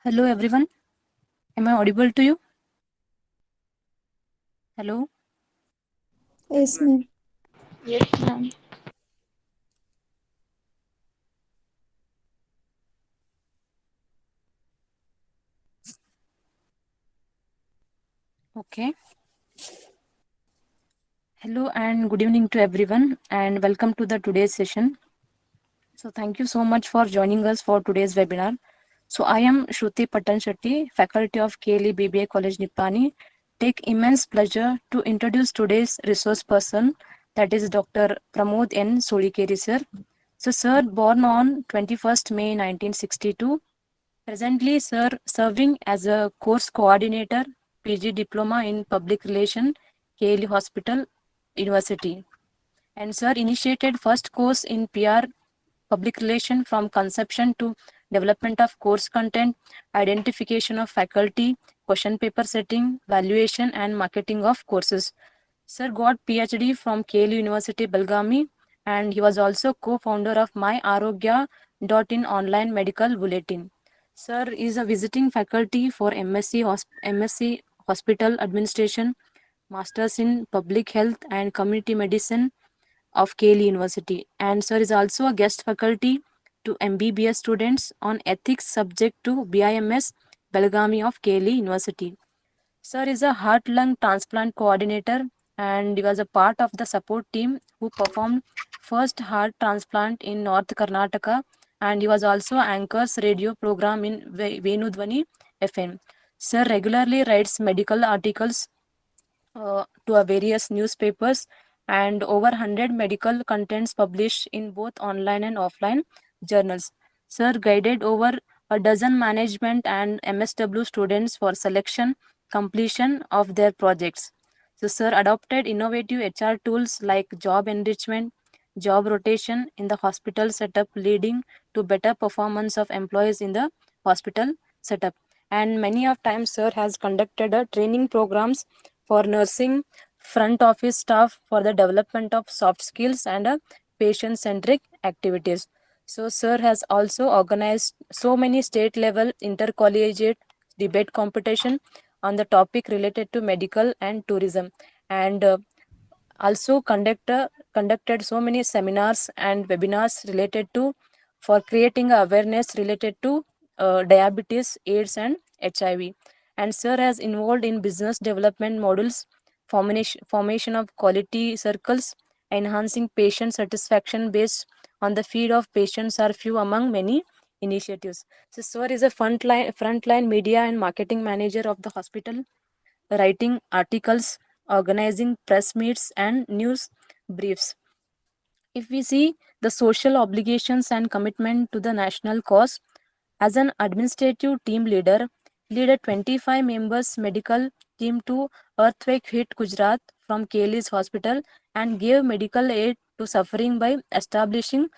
Hello everyone. Am I audible to you? Hello. Yes, ma'am. Yes, ma'am. Okay. Hello and good evening to everyone and welcome to the today's session. So thank you so much for joining us for today's webinar. So I am Shruti Patan Shetty, faculty of KLE BBA College Nipani. Take immense pleasure to introduce today's resource person, that is Dr. Pramod N. Solikeri sir. So sir born on 21st May 1962. Presently, sir, serving as a course coordinator, PG diploma in public relation, KLE Hospital, University. And sir initiated first course in PR public relation from conception to development of course content, identification of faculty, question paper setting, valuation and marketing of courses. Sir got PhD from KLU University Belgaum and he was also co-founder of myarogya.in online medical bulletin. Sir is a visiting faculty for MSc Hospital Administration, Masters in Public Health and Community Medicine of KLU University. And sir is also a guest faculty to MBBS students on ethics subject to BIMS Belgaum of KLU University. Sir is a heart lung transplant coordinator and he was a part of the support team who performed first heart transplant in North Karnataka, and he was also anchors radio program in Venudvani FM. Sir regularly writes medical articles to a various newspapers and over 100 medical contents published in both online and offline journals. Sir guided over a dozen management and MSW students for selection completion of their projects. So sir adopted innovative HR tools like job enrichment, job rotation in the hospital setup, leading to better performance of employees in the hospital setup. And many of times sir has conducted a training programs for nursing front office staff for the development of soft skills and patient centric activities. So sir has also organized so many state level intercollegiate debate competition on the topic related to medical and tourism, and also conducted so many seminars and webinars related to for creating awareness related to diabetes, AIDS and HIV. And sir has involved in business development models, formation of quality circles, enhancing patient satisfaction based on the feed of patients are few among many initiatives. So sir is a frontline media and marketing manager of the hospital, writing articles, organizing press meets and news briefs. If we see the social obligations and commitment to the national cause, as an administrative team leader, lead a 25 members medical team to earthquake hit Gujarat from Kali's hospital and gave medical aid to suffering by establishing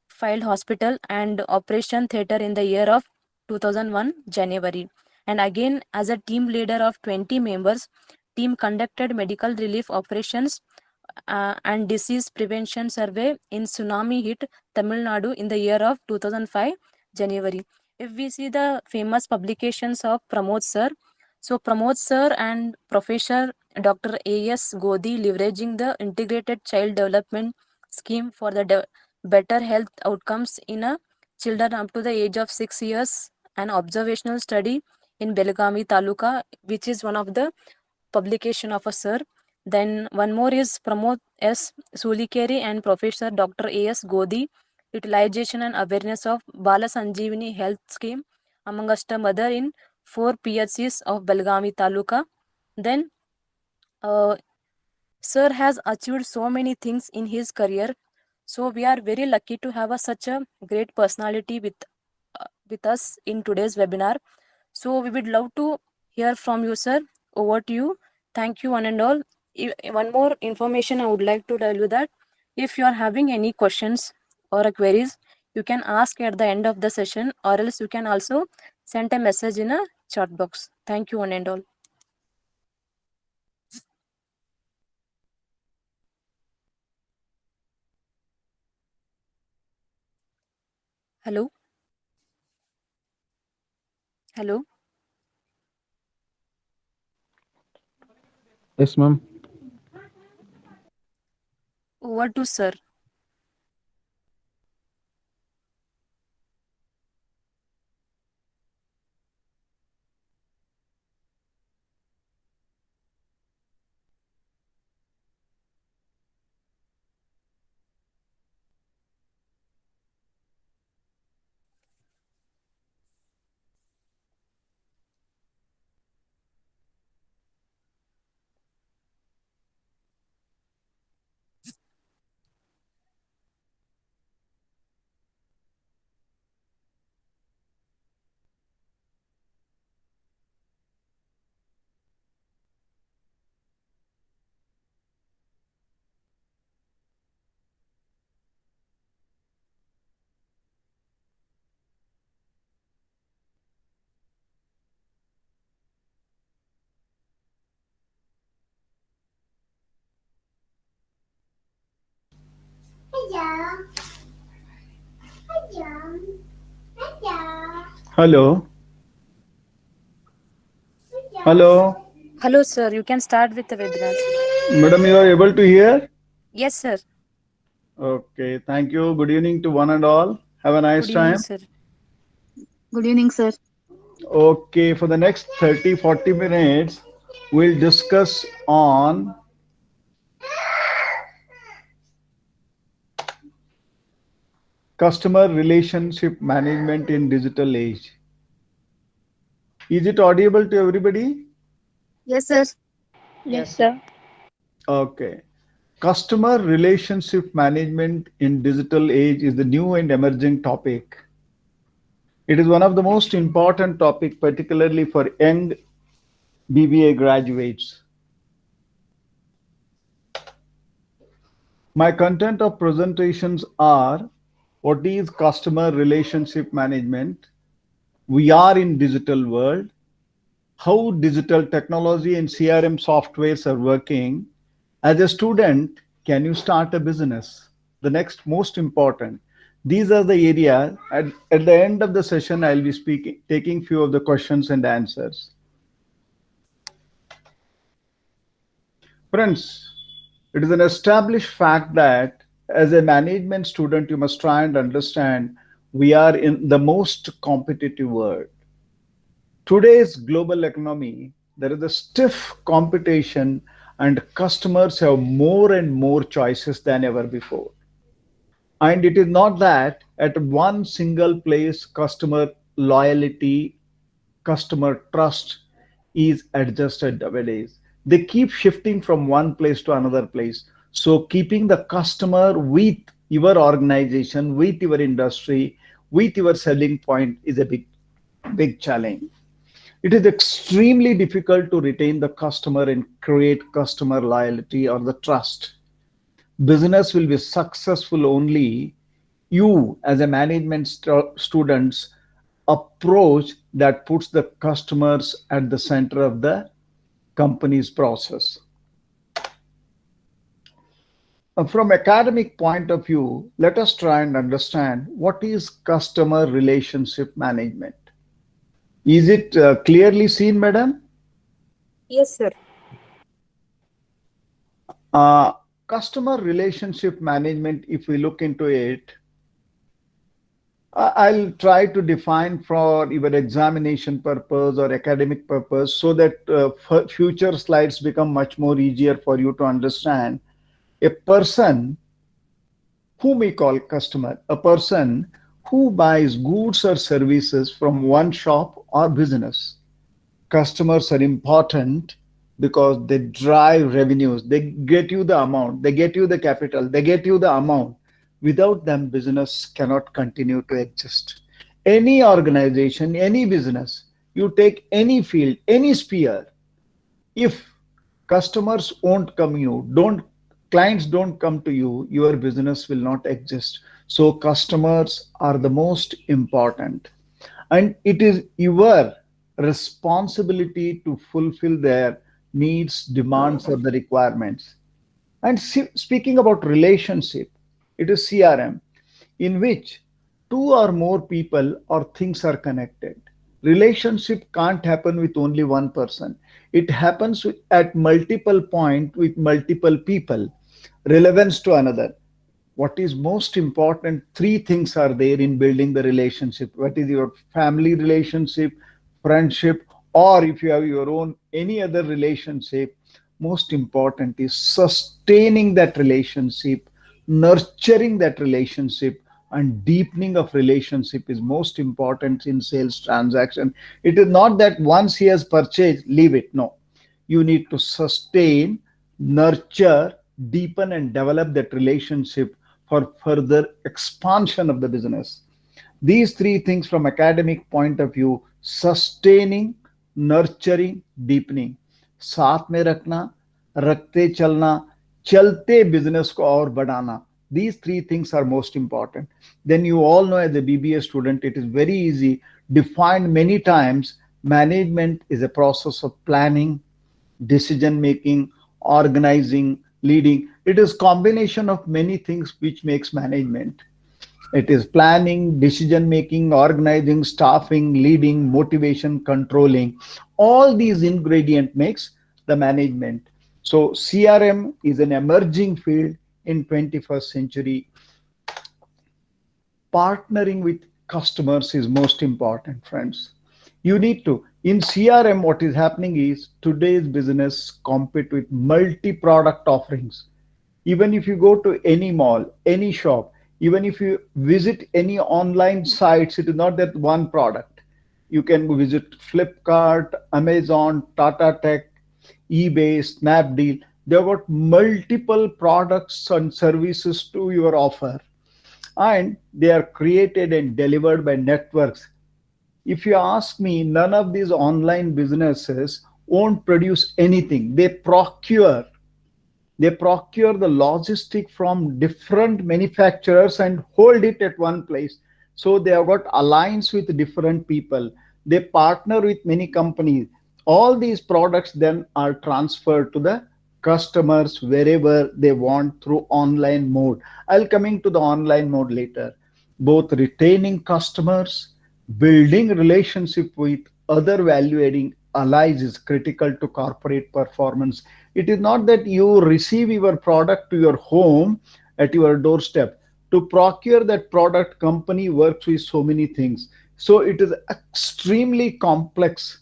Field Hospital and Operation Theatre in the year of 2001 January. And again, as a team leader of 20 members, team conducted medical relief operations and disease prevention survey in tsunami hit Tamil Nadu in the year of 2005 January. If we see the famous publications of Pramod sir, so Pramod sir and Professor Dr. A.S. Godi leveraging the integrated child development scheme for the better health outcomes in a children up to the age of 6 years, an observational study in Belgavi Taluka, which is one of the publication of a sir. Then one more is Pramod S. Sulikeri and Professor Dr. A.S. Godi, utilization and awareness of Bala Sanjeevani health scheme among Ashtam other in 4 PHCs of Belgavi Taluka. Then uh, Sir has achieved so many things in his career. So we are very lucky to have such a great personality with us in today's webinar. So we would love to hear from you, sir. Over to you. Thank you, one and all. One more information I would like to tell you that if you are having any questions or queries, you can ask at the end of the session, or else you can also send a message in a chat box. Thank you, one and all. Hello. Hello, Yes, ma'am. over to sir. Hello. Hello. Hello, sir. You can start with the webinar. Madam, you are able to hear? Yes, sir. Okay. Thank you. Good evening to one and all. Have a Good nice evening, time. sir. Good evening, sir. Okay. For the next 30, 40 minutes, we'll discuss on customer relationship management in digital age. Is it audible to everybody? Yes, sir. Yes, sir. Okay. Customer relationship management in digital age is the new and emerging topic. It is one of the most important topic, particularly for young BBA graduates. My content of presentations are what is customer relationship management? We are in digital world. How digital technology and CRM softwares are working. As a student, can you start a business? The next most important. These are the areas. At the end of the session, I'll be taking few of the questions and answers. Friends, it is an established fact that as a management student, you must try and understand we are in the most competitive world. Today's global economy, there is a stiff competition, and customers have more and more choices than ever before. And it is not that at one single place, customer loyalty, customer trust is adjusted nowadays. They keep shifting from one place to another place. So, keeping the customer with your organization, with your industry, with your selling point is a big challenge. It is extremely difficult to retain the customer and create customer loyalty or the trust. Business will be successful only you as a management students approach that puts the customers at the center of the company's process. From academic point of view, let us try and understand what is customer relationship management. Is it clearly seen, madam? Yes, sir. uh, Customer relationship management, if we look into it, I'll try to define for your examination purpose or academic purpose so that future slides become much more easier for you to understand. A person whom we call customer, a person who buys goods or services from one shop or business. Customers are important because they drive revenues. They get you the amount, they get you the capital, they get you the amount. Without them, business cannot continue to exist. Any organization, any business, you take any field, any sphere, if customers won't come you, don't clients don't come to you, your business will not exist. So customers are the most important, and it is your responsibility to fulfill their needs, demands, or the requirements. And speaking about relationship, it is CRM in which two or more people or things are connected. Relationship can't happen with only one person. It happens at multiple point with multiple people. Relevance to another. What is most important? Three things are there in building the relationship. What is your family relationship, friendship, or if you have your own any other relationship? Most important is sustaining that relationship, nurturing that relationship, and deepening of relationship is most important in sales transaction. It is not that once he has purchased, leave it. No, you need to sustain, nurture, deepen, and develop that relationship for further expansion of the business. These three things from academic point of view: sustaining, nurturing, deepening, साथ में रखना, रखते चलना, चलते business को और बढ़ाना. These three things are most important. Then you all know, as a BBA student, it is very easy, defined many times. Management is a process of planning, decision making, organizing, leading. It is combination of many things which makes management. It is planning, decision making, organizing, staffing, leading, motivation, controlling. All these ingredient makes the management. So CRM is an emerging field in 21st century. Partnering with customers is most important, friends. You need to, in CRM, what is happening is today's business compete with multi-product offerings. Even if you go to any mall, any shop, even if you visit any online sites, it is not that one product. You can visit Flipkart, Amazon, Tata Tech, eBay, Snapdeal. They've got multiple products and services to your offer, and they are created and delivered by networks. If you ask me, none of these online businesses won't produce anything. They procure the logistic from different manufacturers and hold it at one place. So they have got alliance with different people. They partner with many companies. All these products then are transferred to the customers wherever they want through online mode. I'll coming to the online mode later. Both retaining customers, building relationship with other value adding allies is critical to corporate performance. It is not that you receive your product to your home at your doorstep. To procure that product, company works with so many things. So it is extremely complex.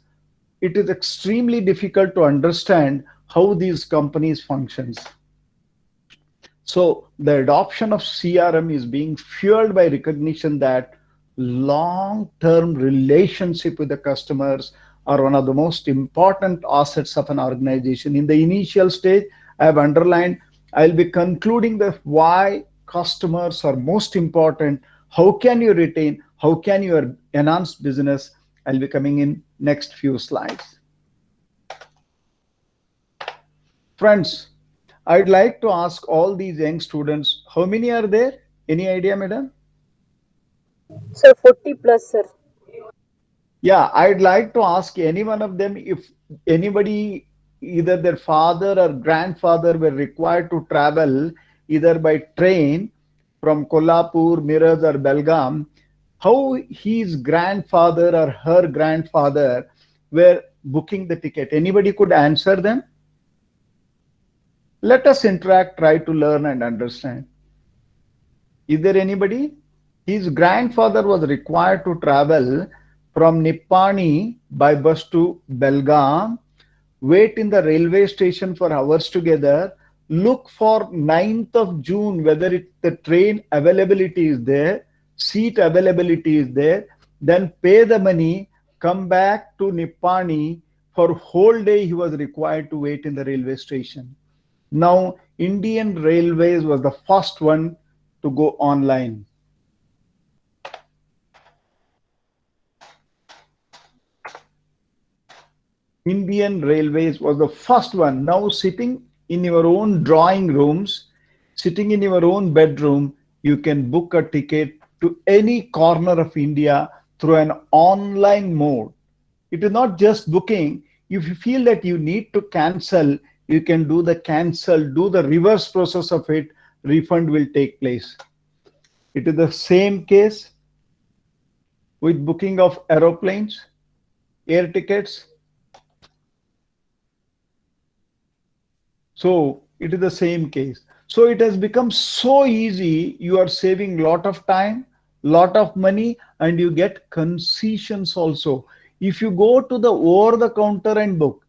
It is extremely difficult to understand how these companies functions. So the adoption of CRM is being fueled by recognition that long-term relationship with the customers are one of the most important assets of an organization. In the initial stage, I have underlined, I'll be concluding the why customers are most important. How can you retain? How can you enhance business? I'll be coming in next few slides. Friends, I'd like to ask all these young students, how many are there? Any idea, madam? Sir, 40 plus, sir. Yeah, I'd like to ask any one of them if anybody, either their father or grandfather were required to travel either by train from Kolhapur, Miraz or Belgaum, how his grandfather or her grandfather were booking the ticket. Anybody could answer them? Let us interact, try to learn and understand. Is there anybody? His grandfather was required to travel from Nippani by bus to Belgaum, wait in the railway station for hours together, look for 9th of June whether the train availability is there, seat availability is there, then pay the money, come back to Nippani. For whole day he was required to wait in the railway station. Now, Indian Railways was the first one to go online. Indian Railways was the first one. Now, sitting in your own drawing rooms, sitting in your own bedroom, you can book a ticket to any corner of India through an online mode. It is not just booking. If you feel that you need to cancel, you can do the cancel, do the reverse process of it, refund will take place. It is the same case with booking of aeroplanes. air tickets. So it is the same case. So it has become so easy. You are saving lot of time, lot of money, and you get concessions also. If you go to the over the counter and book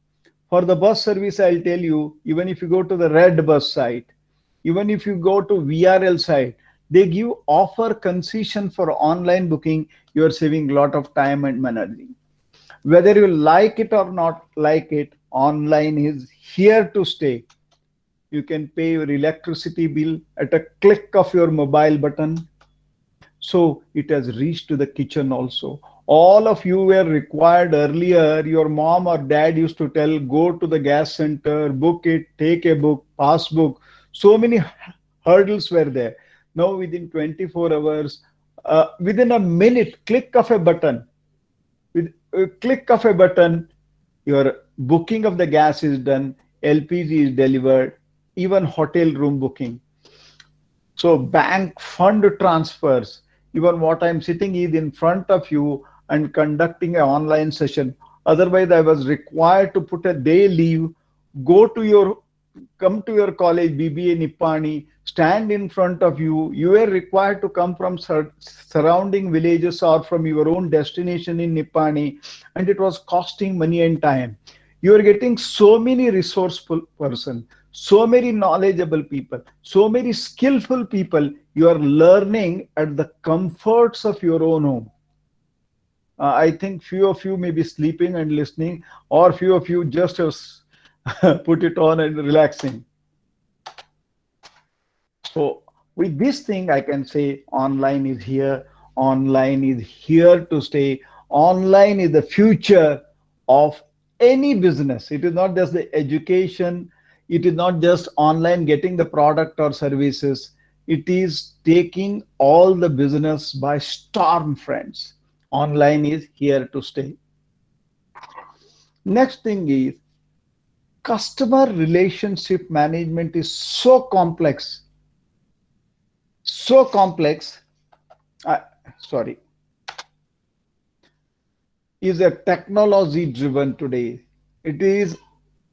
for the bus service, I'll tell you, even if you go to the red bus site, even if you go to VRL site, they give offer concession for online booking. You are saving lot of time and money. Whether you like it or not like it, online is here to stay. You can pay your electricity bill at a click of your mobile button. So it has reached to the kitchen also. All of you were required earlier. Your mom or dad used to tell, go to the gas center, book it, take a book, passbook. So many hurdles were there. Now within 24 hours, within a minute, click of a button, with a click of a button, your booking of the gas is done, LPG is delivered, even hotel room booking. So bank fund transfers, even what I'm sitting is in front of you and conducting an online session. Otherwise, I was required to put a day leave, go to your, come to your college, BBA Nippani, stand in front of you. You were required to come from surrounding villages or from your own destination in Nippani, and it was costing money and time. You are getting so many resourceful person, so many knowledgeable people, so many skillful people. You are learning at the comforts of your own home. I think few of you may be sleeping and listening, or few of you just put it on and relaxing. So with this thing, I can say online is here. Online is here to stay. Online is the future of any business. It is not just the education. It is not just online getting the product or services. It is taking all the business by storm, friends. Online is here to stay. Next thing is customer relationship management is so complex. So complex. Sorry. Is a technology driven today. It is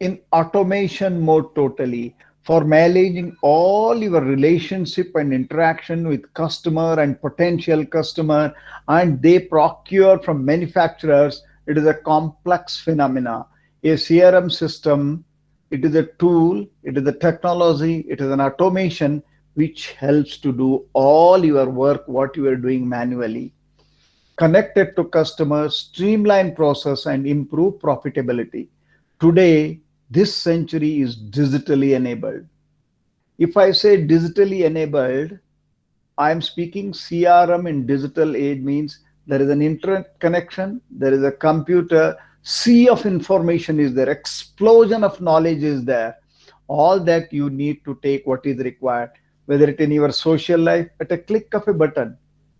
in automation mode totally for managing all your relationship and interaction with customer and potential customer, and they procure from manufacturers. It is a complex phenomena. A CRM system, it is a tool, it is a technology, it is an automation which helps to do all your work what you are doing manually. Connected to customers, streamline process and improve profitability. Today, this century is digitally enabled. If I say digitally enabled, I'm speaking CRM in digital age means there is an internet connection, there is a computer, sea of information is there, explosion of knowledge is there. All that you need to take what is required, whether it in your social life, at a click of a button.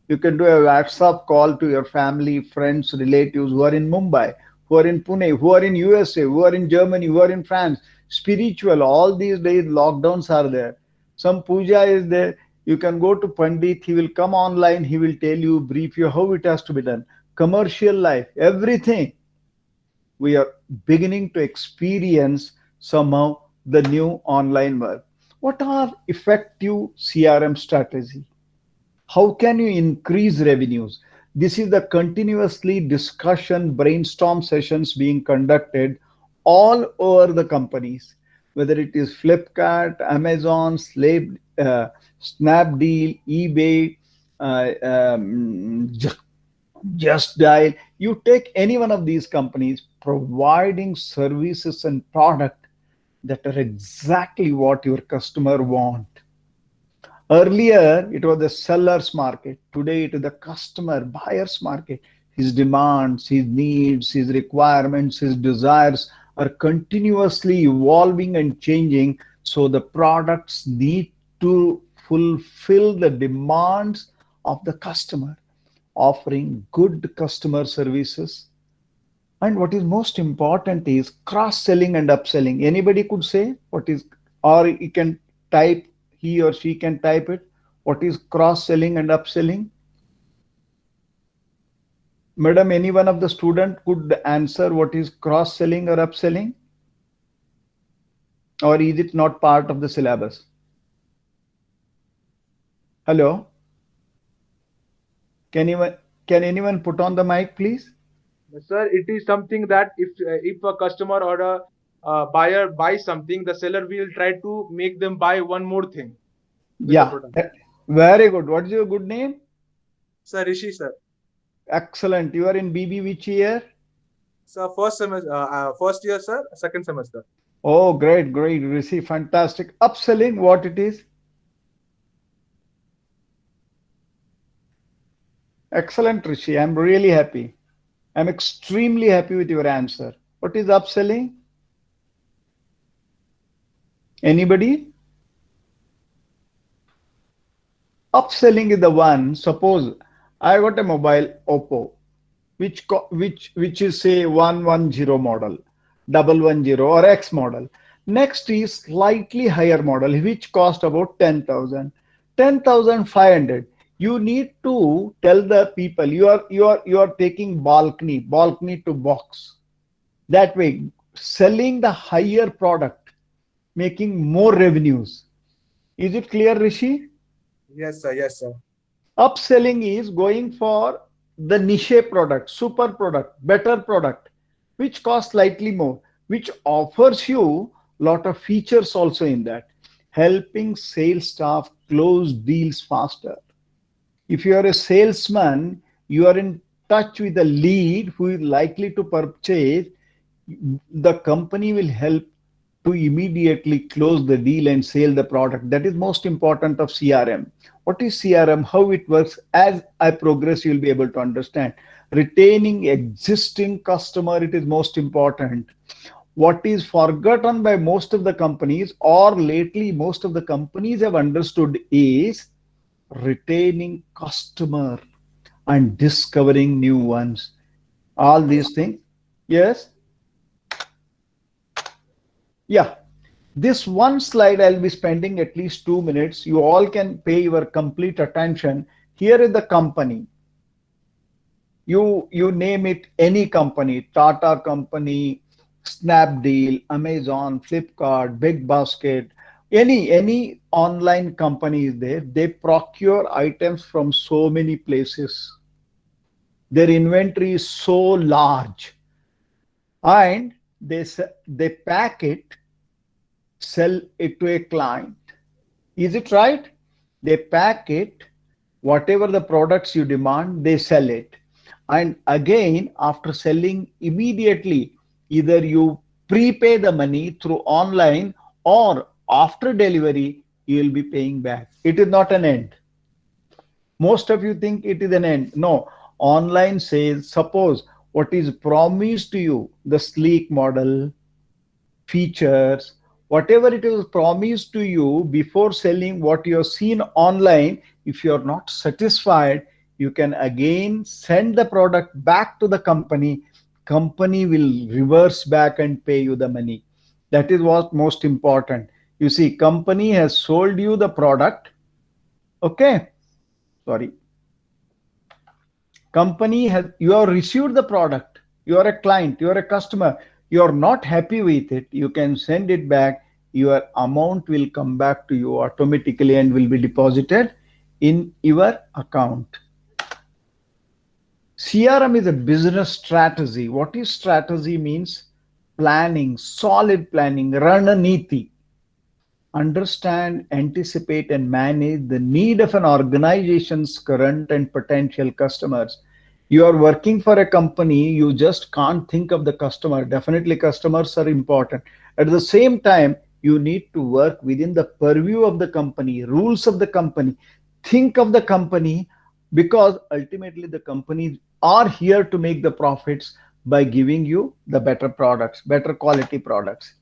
You can do a WhatsApp call to your family, friends, relatives who are in Mumbai, who are in Pune, who are in USA, who are in Germany, who are in France. Spiritual, all these days lockdowns are there. Some puja is there. You can go to Pandit, he will come online, he will tell you, brief you how it has to be done. Commercial life, everything. We are beginning to experience somehow the new online world. What are effective CRM strategy? How can you increase revenues? This is the continuously discussion brainstorm sessions being conducted all over the companies, whether it is Flipkart, Amazon, Snapdeal, eBay, Just Dial. You take any one of these companies providing services and product that are exactly what your customer want. Earlier, it was the seller's market. Today, it is the customer, buyer's market. His demands, his needs, his requirements, his desires are continuously evolving and changing. So the products need to fulfill the demands of the customer, offering good customer services. And what is most important is cross-selling and upselling. Anybody could say what is, or you can type, he or she can type it. What is cross-selling and upselling? Madam, any one of the student could answer what is cross-selling or upselling? Or is it not part of the syllabus? Hello? Can anyone put on the mic, please? Sir, it is something that if a customer or a buyer buys something, the seller will try to make them buy one more thing with the Yeah, product. very good. What is your good name? Sir, Rishi, sir. Excellent. You are in BB which year? Sir, first year, sir, second semester. Oh, great, great. Rishi, fantastic. Upselling, what it is? Excellent, Rishi. I'm really happy. I'm extremely happy with your answer. What is upselling? Anybody? Upselling is the one. Suppose I got a mobile Oppo, which is say 110 model, 110 or X model. Next is slightly higher model, which cost about 10,000, 10,500. You need to tell the people you are taking balcony to box. That way, selling the higher product, making more revenues. Is it clear, Rishi? Yes, sir. Yes, sir. Upselling is going for the niche product, super product, better product, which costs slightly more, which offers you lot of features also in that, helping sales staff close deals faster. If you are a salesman, you are in touch with a lead who is likely to purchase, the company will help to immediately close the deal and sell the product. That is most important of CRM. What is CRM? How it works? As I progress, you'll be able to understand. Retaining existing customer, it is most important. What is forgotten by most of the companies, or lately most of the companies have understood, is retaining customer and discovering new ones. All these things. Yes. Yeah, this one slide I'll be spending at least 2 minutes. You all can pay your complete attention. Here is the company. You name it, any company, Tata company, Snapdeal, Amazon, Flipkart, Big Basket, any online company is there. They procure items from so many places. Their inventory is so large, and they pack it, sell it to a client. Is it right? They pack it, whatever the products you demand, they sell it. And again, after selling immediately, either you prepay the money through online, or after delivery, you will be paying back. It is not an end. Most of you think it is an end. No, online sales, suppose what is promised to you, the sleek model, features, whatever it is promised to you before selling, what you have seen online, if you are not satisfied, you can again send the product back to the company. Company will reverse back and pay you the money. That is what most important. You see, company has sold you the product. Okay, sorry. Company has, you have received the product. You are a client, you are a customer. You are not happy with it, you can send it back. Your amount will come back to you automatically and will be deposited in your account. CRM is a business strategy. What is strategy? Means planning, solid planning, rananiti. Understand, anticipate, and manage the need of an organization's current and potential customers. You are working for a company, you just can't think of the customer. Definitely customers are important. At the same time, you need to work within the purview of the company, rules of the company. Think of the company, because ultimately the companies are here to make the profits by giving you the better products, better quality products.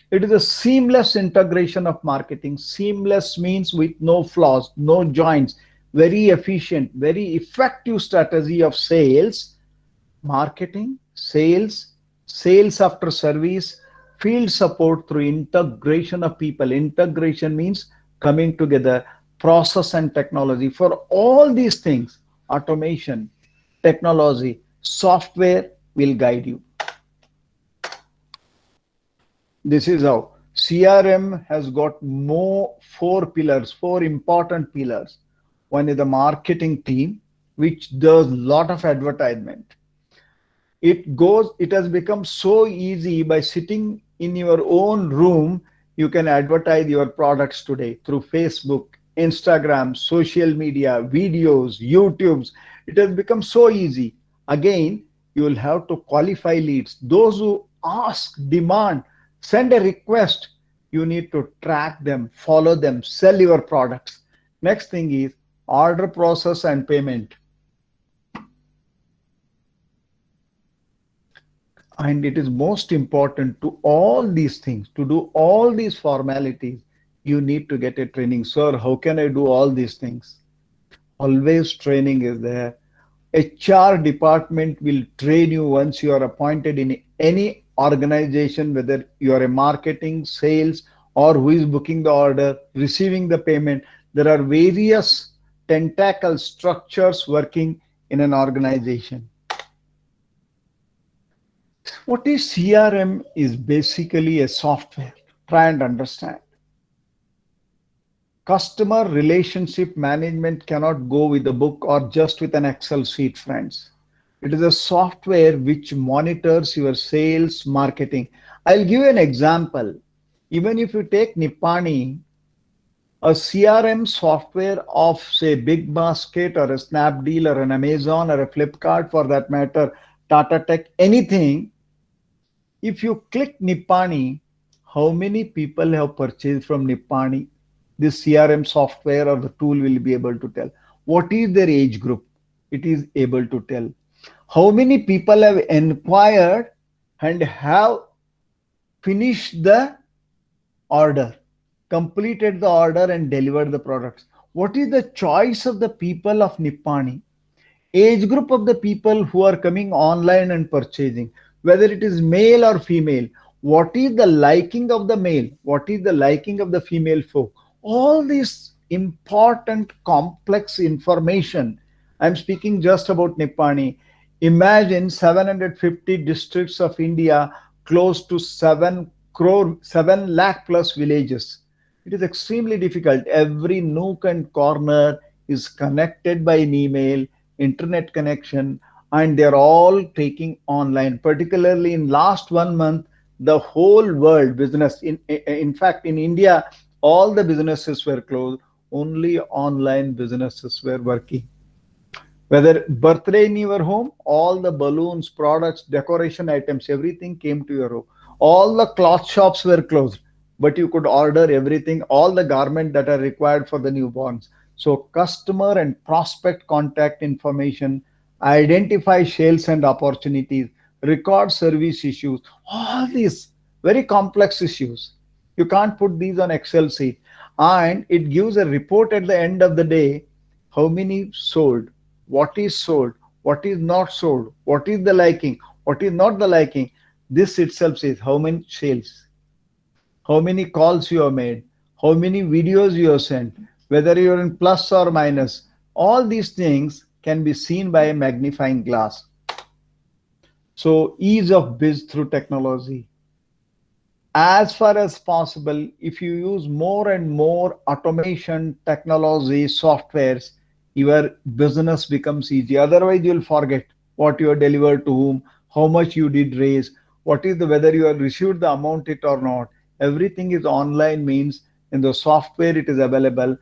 It is a seamless integration of marketing. Seamless means with no flaws, no joints, very efficient, very effective strategy of sales, marketing, sales, sales after service, field support through integration of people. Integration means coming together, process and technology. For all these things, automation, technology. Software will guide you. This is how CRM has got more four pillars, four important pillars. One is the marketing team, which does a lot of advertisement. It has become so easy by sitting in your own room. You can advertise your products today through Facebook, Instagram, social media, videos, YouTubes. It has become so easy. Again, you will have to qualify leads. Those who ask, demand, send a request, you need to track them, follow them, sell your products. Next thing is order process and payment. And it is most important to all these things, to do all these formalities, you need to get a training. Sir, how can I do all these things? Always training is there. HR department will train you once you are appointed in any organization, whether you are a marketing, sales, or who is booking the order, receiving the payment. There are various tentacle structures working in an organization. What is CRM is basically a software. Try and understand. Customer relationship management cannot go with a book or just with an Excel sheet, friends. It is a software which monitors your sales marketing. I'll give you an example. Even if you take Nippani, a CRM software of say Big Basket or a Snapdeal or an Amazon or a Flipkart for that matter, Tata Tech, anything, if you click Nippani, how many people have purchased from Nippani? This CRM software or the tool will be able to tell. What is their age group? It is able to tell. How many people have inquired and have finished the order, completed the order and delivered the products? What is the choice of the people of Nippani? Age group of the people who are coming online and purchasing, whether it is male or female, what is the liking of the male, what is the liking of the female folk, all this important complex information. I'm speaking just about Nippani. Imagine 750 districts of India, close to 7 lakh plus villages. It is extremely difficult. Every nook and corner is connected by an email, internet connection, and they're all taking online. Particularly in last 1 month, the whole world business, in fact, in India, all the businesses were closed. Only online businesses were working. Whether birthday in your home, all the balloons, products, decoration items, everything came to your home. All the cloth shops were closed, but you could order everything, all the garments that are required for the newborns. So customer and prospect contact information, identify sales and opportunities, record service issues, all these very complex issues. You can't put these on Excel sheet. And it gives a report at the end of the day, how many sold, what is not sold, what is the liking, what is not the liking. This itself says how many sales, how many calls you have made, how many videos you have sent, whether you're in plus or minus. All these things can be seen by a magnifying glass. So ease of biz through technology. As far as possible, if you use more and more automation, technology, softwares, your business becomes easy. Otherwise, you'll forget what you have delivered to whom, how much you did raise, what is the whether you have received the amount it or not. Everything is online, means in the software it is available.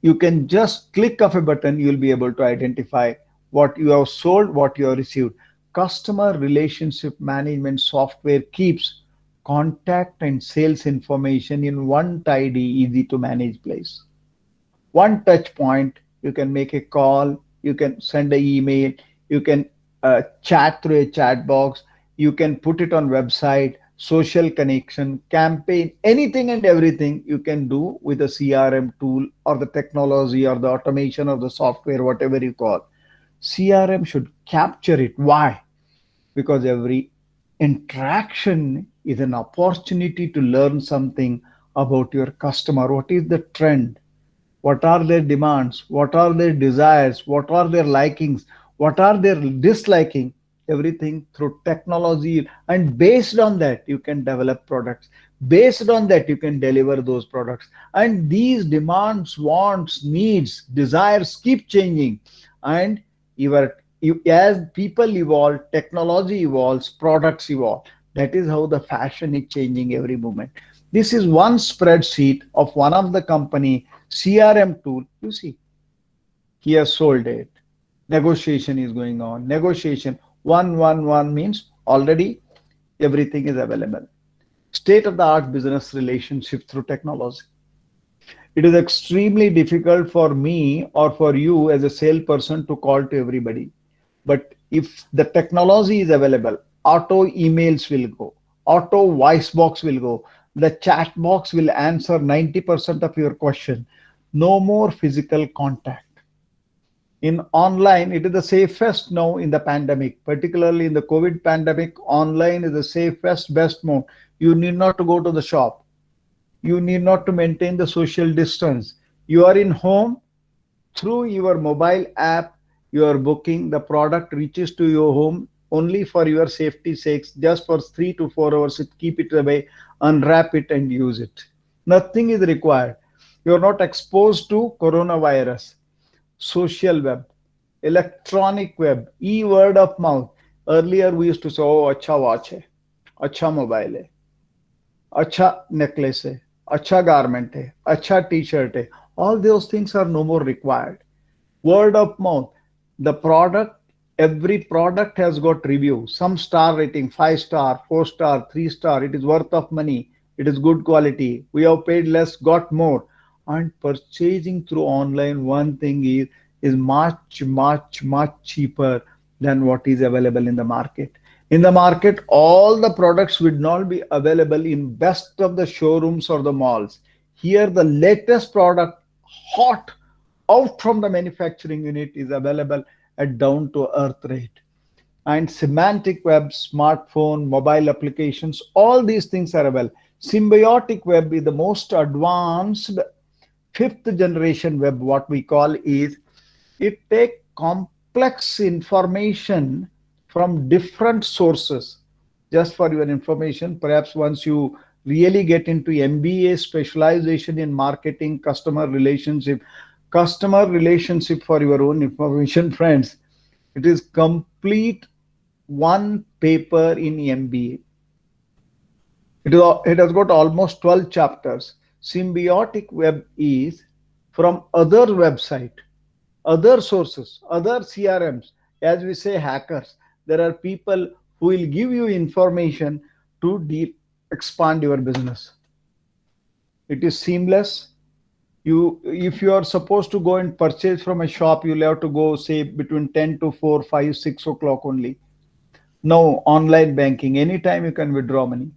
You can just click of a button, you'll be able to identify what you have sold, what you have received. Customer relationship management software keeps contact and sales information in one tidy, easy to manage place. One touch point, you can make a call, you can send an email, you can chat through a chat box, you can put it on website, social connection, campaign, anything and everything you can do with a CRM tool or the technology or the automation or the software, whatever you call. CRM should capture it. Why? Because every interaction is an opportunity to learn something about your customer. What is the trend? What are their demands? What are their desires? What are their likings? what are they disliking, everything through technology. And based on that, you can develop products. Based on that, you can deliver those products. And these demands, wants, needs, desires keep changing. And as people evolve, technology evolves, products evolve. That is how the fashion is changing every moment. This is one spreadsheet of one of the company CRM tool. You see, he has sold it. Negotiation is going on. Negotiation 111 means already everything is available. State of the art business relationship through technology. It is extremely difficult for me or for you as a salesperson to call to everybody. But if the technology is available, auto emails will go, auto voice box will go, the chat box will answer 90% of your question. No more physical contact. In online, it is the safest now in the pandemic, particularly in the COVID pandemic. Online is the safest, best mode. You need not to go to the shop. You need not to maintain the social distance. You are in home through your mobile app. You are booking, the product reaches to your home only for your safety sakes, just for 3 to 4 hours. Keep it away, unwrap it, and use it. Nothing is required. You are not exposed to coronavirus. Social web, electronic web, e-word of mouth. Earlier we used to say, oh, acha watch hai, acha mobile hai, acha necklace hai, acha garment hai, acha t-shirt hai. All those things are no more required. Word of mouth, the product, every product has got review, some star rating, 5 star, 4 star, 3 star. It is worth of money. It is good quality. We have paid less, got more. And purchasing through online, one thing is much cheaper than what is available in the market. In the market, all the products would not be available in best of the showrooms or the malls. Here, the latest product, hot out from the manufacturing unit, is available at down to earth rate. And semantic web, smartphone, mobile applications, all these things are available. Symbiotic web is the most advanced fifth generation web. What we call is, it take complex information from different sources. Just for your information, perhaps once you really get into MBA specialization in marketing, customer relationship, for your own information, friends, it is complete one paper in MBA. It has got almost 12 chapters. Symbiotic web is from other website, other sources, other CRMs. As we say, hackers. There are people who will give you information to expand your business. It is seamless. If you are supposed to go and purchase from a shop, you'll have to go, say, between 10 to 4, 5, 6 o'clock only. Now, online banking, anytime you can withdraw money,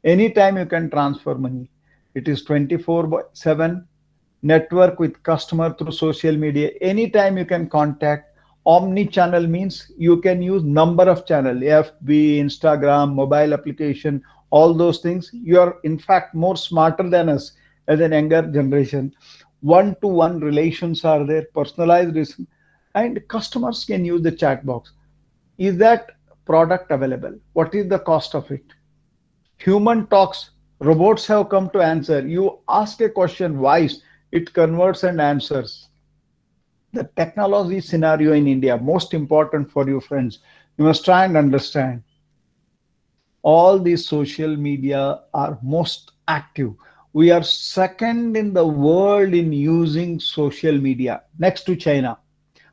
anytime you can transfer money. It is 24/7. Network with customer through social media. Anytime you can contact. Omni-channel means you can use number of channel, FB, Instagram, mobile application, all those things. You are in fact more smarter than us as an younger generation. One-to-one relations are there, personalized, and customers can use the chat box. Is that product available? What is the cost of it? Human talks, robots have come to answer. You ask a question, voice, it converts and answers. The technology scenario in India, most important for you friends, you must try and understand. All these social media are most active. We are second in the world in using social media, next to China.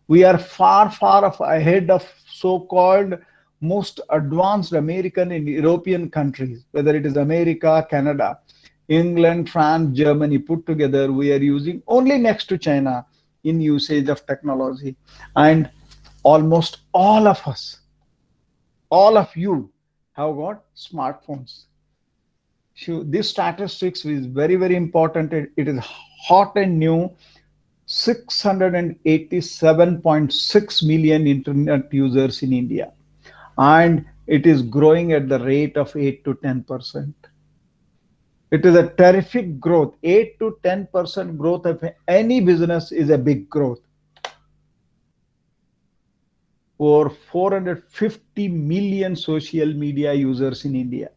We are far ahead of so-called most advanced American and European countries, whether it is America, Canada, England, France, Germany put together. We are using only next to China in usage of technology. And almost all of us, all of you have got smartphones. So this statistics is very important. It is hot and new. 687.6 million internet users in India, and it is growing at the rate of 8 to 10%. It is a terrific growth. 8 to 10% growth of any business is a big growth. over 450 million social media users in India.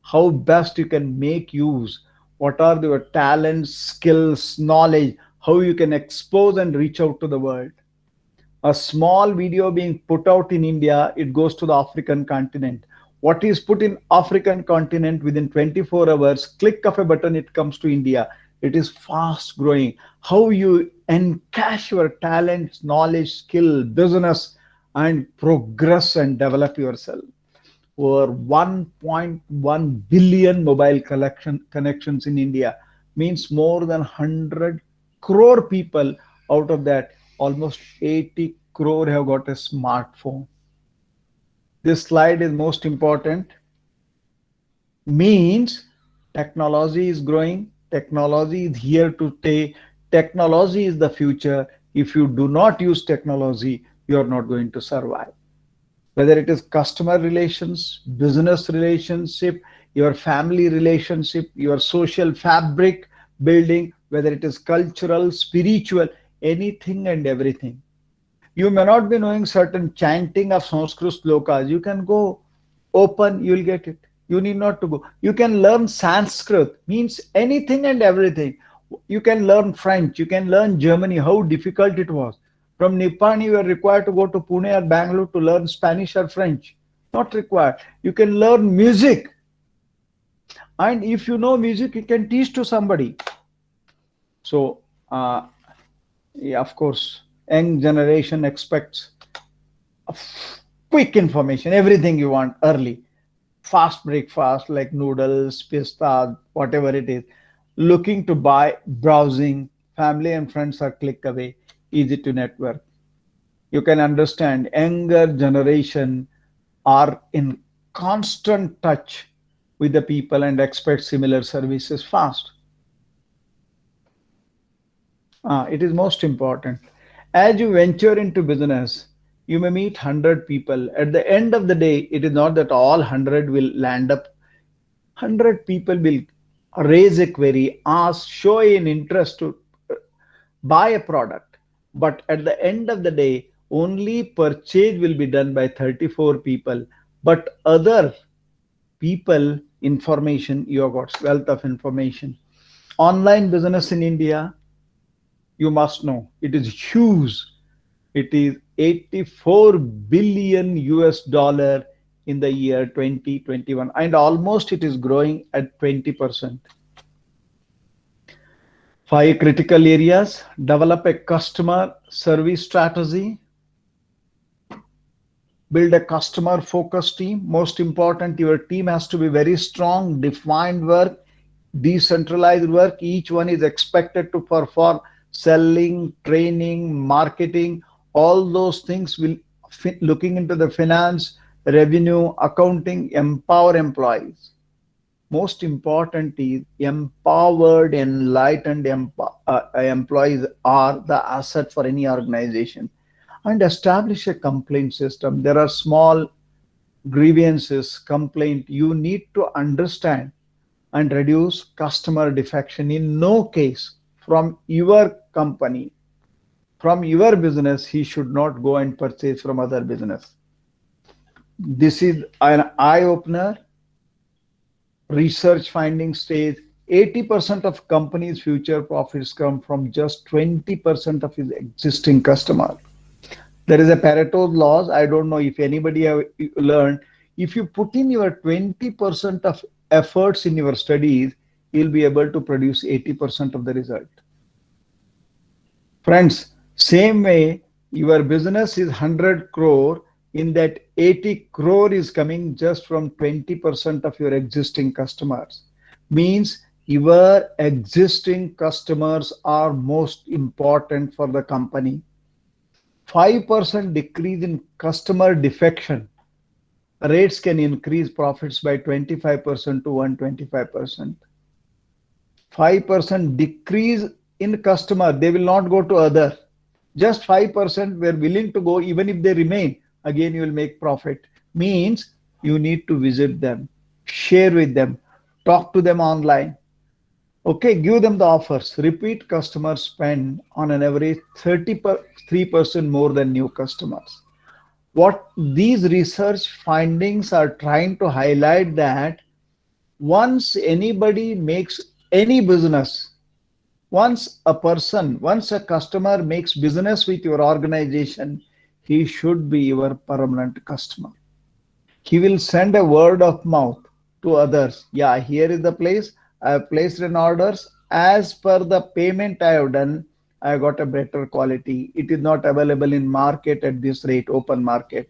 How best you can make use, what are your talents, skills, knowledge, how you can expose and reach out to the world. A small video being put out in India, it goes to the African continent. What is put in African continent within 24 hours, click of a button, it comes to India. It is fast growing. How you encash your talents, knowledge, skill, business, and progress and develop yourself. Over 1.1 billion mobile collection connections in India means more than 100 crore people. Out of that, almost 80 crore have got a smartphone. This slide is most important. Means technology is growing, technology is here to stay, technology is the future. If you do not use technology, you are not going to survive. Whether it is customer relations, business relationship, your family relationship, your social fabric building, whether it is cultural, spiritual, anything and everything. You may not be knowing certain chanting of Sanskrit slokas. You can go open, you will get it. You need not to go. You can learn Sanskrit, means anything and everything. You can learn French, you can learn Germany, how difficult it was. From Nippani, you are required to go to Pune or Bangalore to learn Spanish or French. Not required. You can learn music. And if you know music, you can teach to somebody. So, yeah, of course, young generation expects quick information, everything you want early. Fast breakfast like noodles, pista, whatever it is. Looking to buy, browsing, family and friends are click away, easy to network. You can understand younger generation are in constant touch with the people and expect similar services fast. It is most important. As you venture into business, you may meet 100 people. At the end of the day, it is not that all 100 will land up. 100 people will raise a query, ask, show an interest to buy a product. But at the end of the day, only purchase will be done by 34 people. But other people, information, you have got wealth of information. Online business in India, you must know, it is huge. It is 84 billion US dollar in the year 2021, and almost it is growing at 20%. 5 critical areas: develop a customer service strategy, build a customer focused team. Most important, your team has to be very strong, defined work, decentralized work. Each one is expected to perform selling, training, marketing, all those things will looking into the finance, revenue, accounting, empower employees. Most important is empowered, enlightened employees are the asset for any organization. And establish a complaint system. There are small grievances, complaint. You need to understand and reduce customer defection. In no case from your company, from your business, he should not go and purchase from other business. This is an eye opener. Research findings state 80% of companies' future profits come from just 20% of his existing customers. There is a Pareto laws. I don't know if anybody have learned. If you put in your 20% of efforts in your studies, you'll be able to produce 80% of the result. Friends, same way, your business is 100 crore. In that, 80 crore is coming just from 20% of your existing customers. Means your existing customers are most important for the company. 5% decrease in customer defection rates can increase profits by 25% to 125%. 5% decrease in customer, they will not go to other. Just 5% were willing to go, even if they remain, again you will make profit. Means you need to visit them, share with them, talk to them online. Okay, give them the offers. Repeat customers spend on an average 33% more than new customers. What these research findings are trying to highlight that once anybody makes any business, once a customer makes business with your organization, he should be your permanent customer. He will send a word of mouth to others. Yeah, here is the place. I have placed an orders. As per the payment I have done, I got a better quality. It is not available in market at this rate, open market.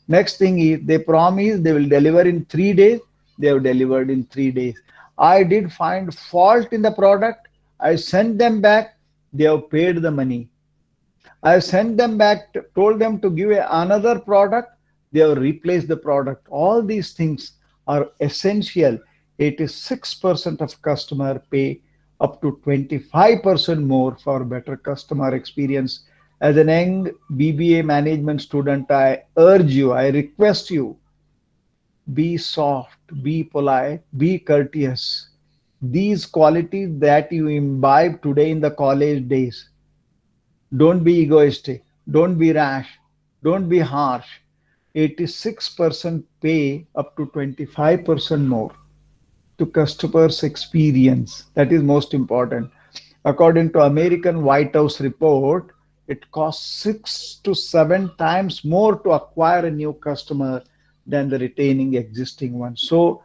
Next thing is they promise they will deliver in 3 days. They have delivered in 3 days. I did find fault in the product. I sent them back. They have paid the money. I sent them back, told them to give another product. They have replaced the product. All these things are essential. 86% of customer pay up to 25% more for better customer experience. As an young BBA management student, I urge you, I request you, be soft, be polite, be courteous. These qualities that you imbibe today in the college days, don't be egoistic. Don't be rash. Don't be harsh. 86% pay up to 25% more to customers' experience. That is most important. According to American White House report, it costs 6 to 7 times more to acquire a new customer than the retaining existing one. So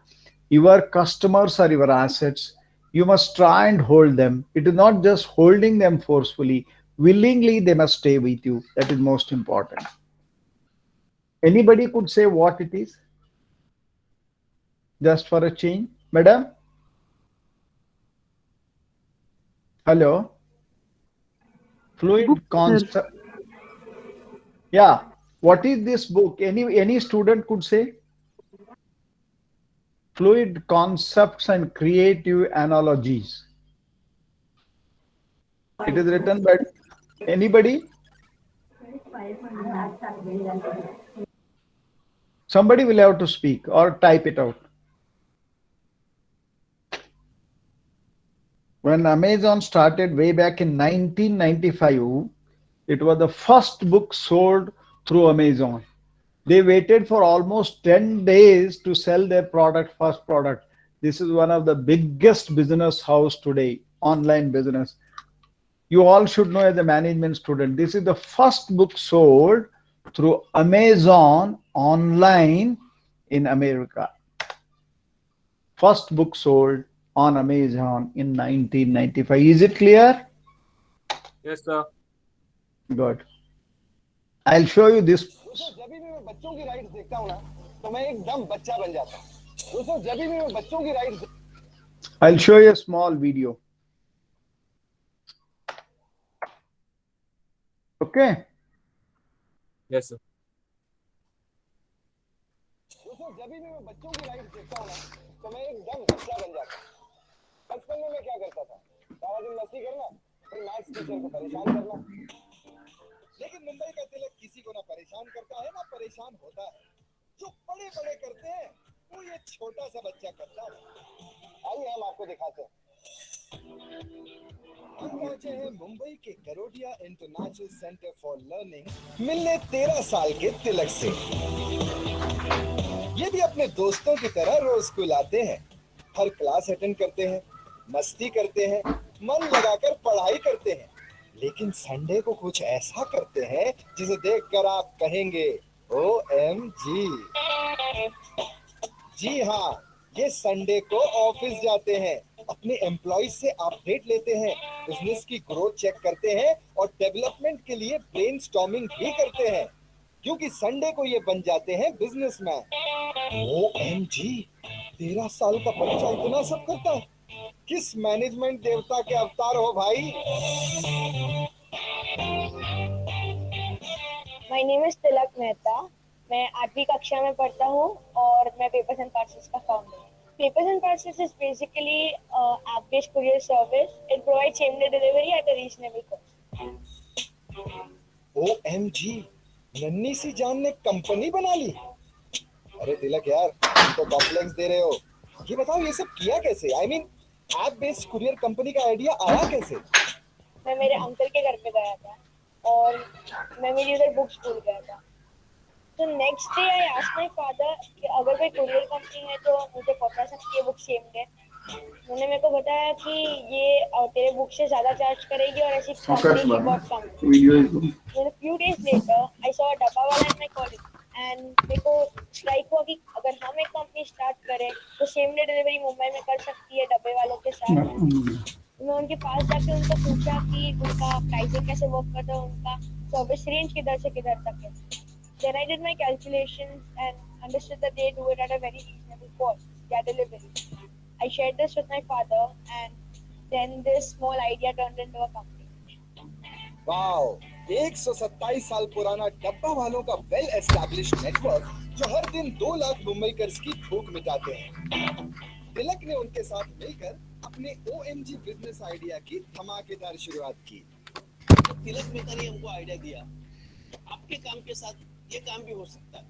your customers are your assets. You must try and hold them. It is not just holding them forcefully. Willingly, they must stay with you. That is most important. Anybody could say what it is? Just for a change. Madam? Hello? Fluid concept. Yeah. What is this book? Any student could say? Fluid concepts and creative analogies. It is written by anybody? Somebody will have to speak or type it out. When Amazon started way back in 1995, it was the first book sold through Amazon. They waited for almost 10 days to sell their product, first product. This is one of the biggest business house today, online business. You all should know as a management student, this is the first book sold through Amazon online in America. First book sold on Amazon in 1995. Is it clear? Yes, sir. Good. I'll show you this. दोस्तों जब भी मैं बच्चों की rides देखता हूँ ना तो मैं एकदम बच्चा बन जाता हूँ। दोस्तों जब भी मैं बच्चों की rides I'll show you a small video. Okay. Yes, sir. दोस्तों जब भी मैं बच्चों की राइड्स देखता हूँ ना तो मैं एकदम बच्चा बन जाता हूँ। बचपन में मैं क्या करता था? सारा दिन मस्ती करना, फिर मैथ्स टीचर को परेशान करना। लेकिन मुंबई का तिलक किसी को ना परेशान करता है ना परेशान होता है। जो बड़े बड़े करते हैं वो ये छोटा सा बच्चा करता है। आइए हम आपको दिखाते हैं। हम पहुंचे हैं मुंबई के करोडिया इंटरनेशनल सेंटर फॉर लर्निंग मिलने 13 साल के तिलक से। ये भी अपने दोस्तों की तरह रोज स्कूल आते हैं, हर क्लास अटेंड करते हैं, मस्ती करते हैं, मन लगाकर पढ़ाई करते हैं, लेकिन संडे को कुछ ऐसा करते हैं जिसे देखकर आप कहेंगे OMG। जी हाँ, ये संडे को ऑफिस जाते हैं, अपने एम्प्लॉइज से अपडेट लेते हैं, बिजनेस की ग्रोथ चेक करते हैं और डेवलपमेंट के लिए ब्रेनस्टॉर्मिंग भी करते हैं, क्योंकि संडे को ये बन जाते हैं बिजनेसमैन। OMG, 13 साल का बच्चा इतना सब करता है? किस मैनेजमेंट देवता के अवतार हो भाई? माय नेम इज तिलक मेहता। मैं 8वीं कक्षा में पढ़ता हूँ और मैं पेपर्स एंड पार्सल्स का फाउंडर हूँ। Papers and Parcels is basically app-based courier service. It provides same-day delivery at a reasonable cost. OMG, नन्ही सी जान ने कंपनी बना ली। अरे तिलक यार, तुम तो कॉम्प्लेक्स दे रहे हो। ये बताओ ये सब किया कैसे? I mean, app-based courier company का आइडिया आया कैसे? मैं मेरे अंकल के घर पे गया था और मैं मेरी उधर बुक्स भूल गया था। So next day I asked my father कि अगर कोई courier company है तो मुझे पहुंचा सकती है बुक सेम डे। उन्होंने मेरे को बताया कि ये तेरे बुक से ज्यादा चार्ज करेगी और ऐसी कंपनी की बहुत कम। Then a few days later, I saw a डब्बा वाला in my college and मेरे को स्ट्राइक हुआ कि अगर हम एक कंपनी स्टार्ट करें तो सेम डे डिलीवरी मुंबई में कर सकती है डब्बे वालों के साथ। मैं उनके पास जाके उनको पूछा कि उनका प्राइसिंग कैसे वर्क करता है, उनका सर्विस रेंज किधर से किधर तक है। Then I did my calculations and understood that they do it at a very reasonable cost, their delivery. I shared this with my father and then this small idea turned into a company. Wow, 127 साल पुराना डब्बा वालों का well established network जो हर दिन 2 लाख मुंबईकर्स की भूख मिटाते हैं। तिलक ने उनके साथ मिलकर अपने OMG बिजनेस आइडिया की धमाकेदार शुरुआत की। तिलक मेहता ने हमको आइडिया दिया आपके काम के साथ ये काम भी हो सकता है,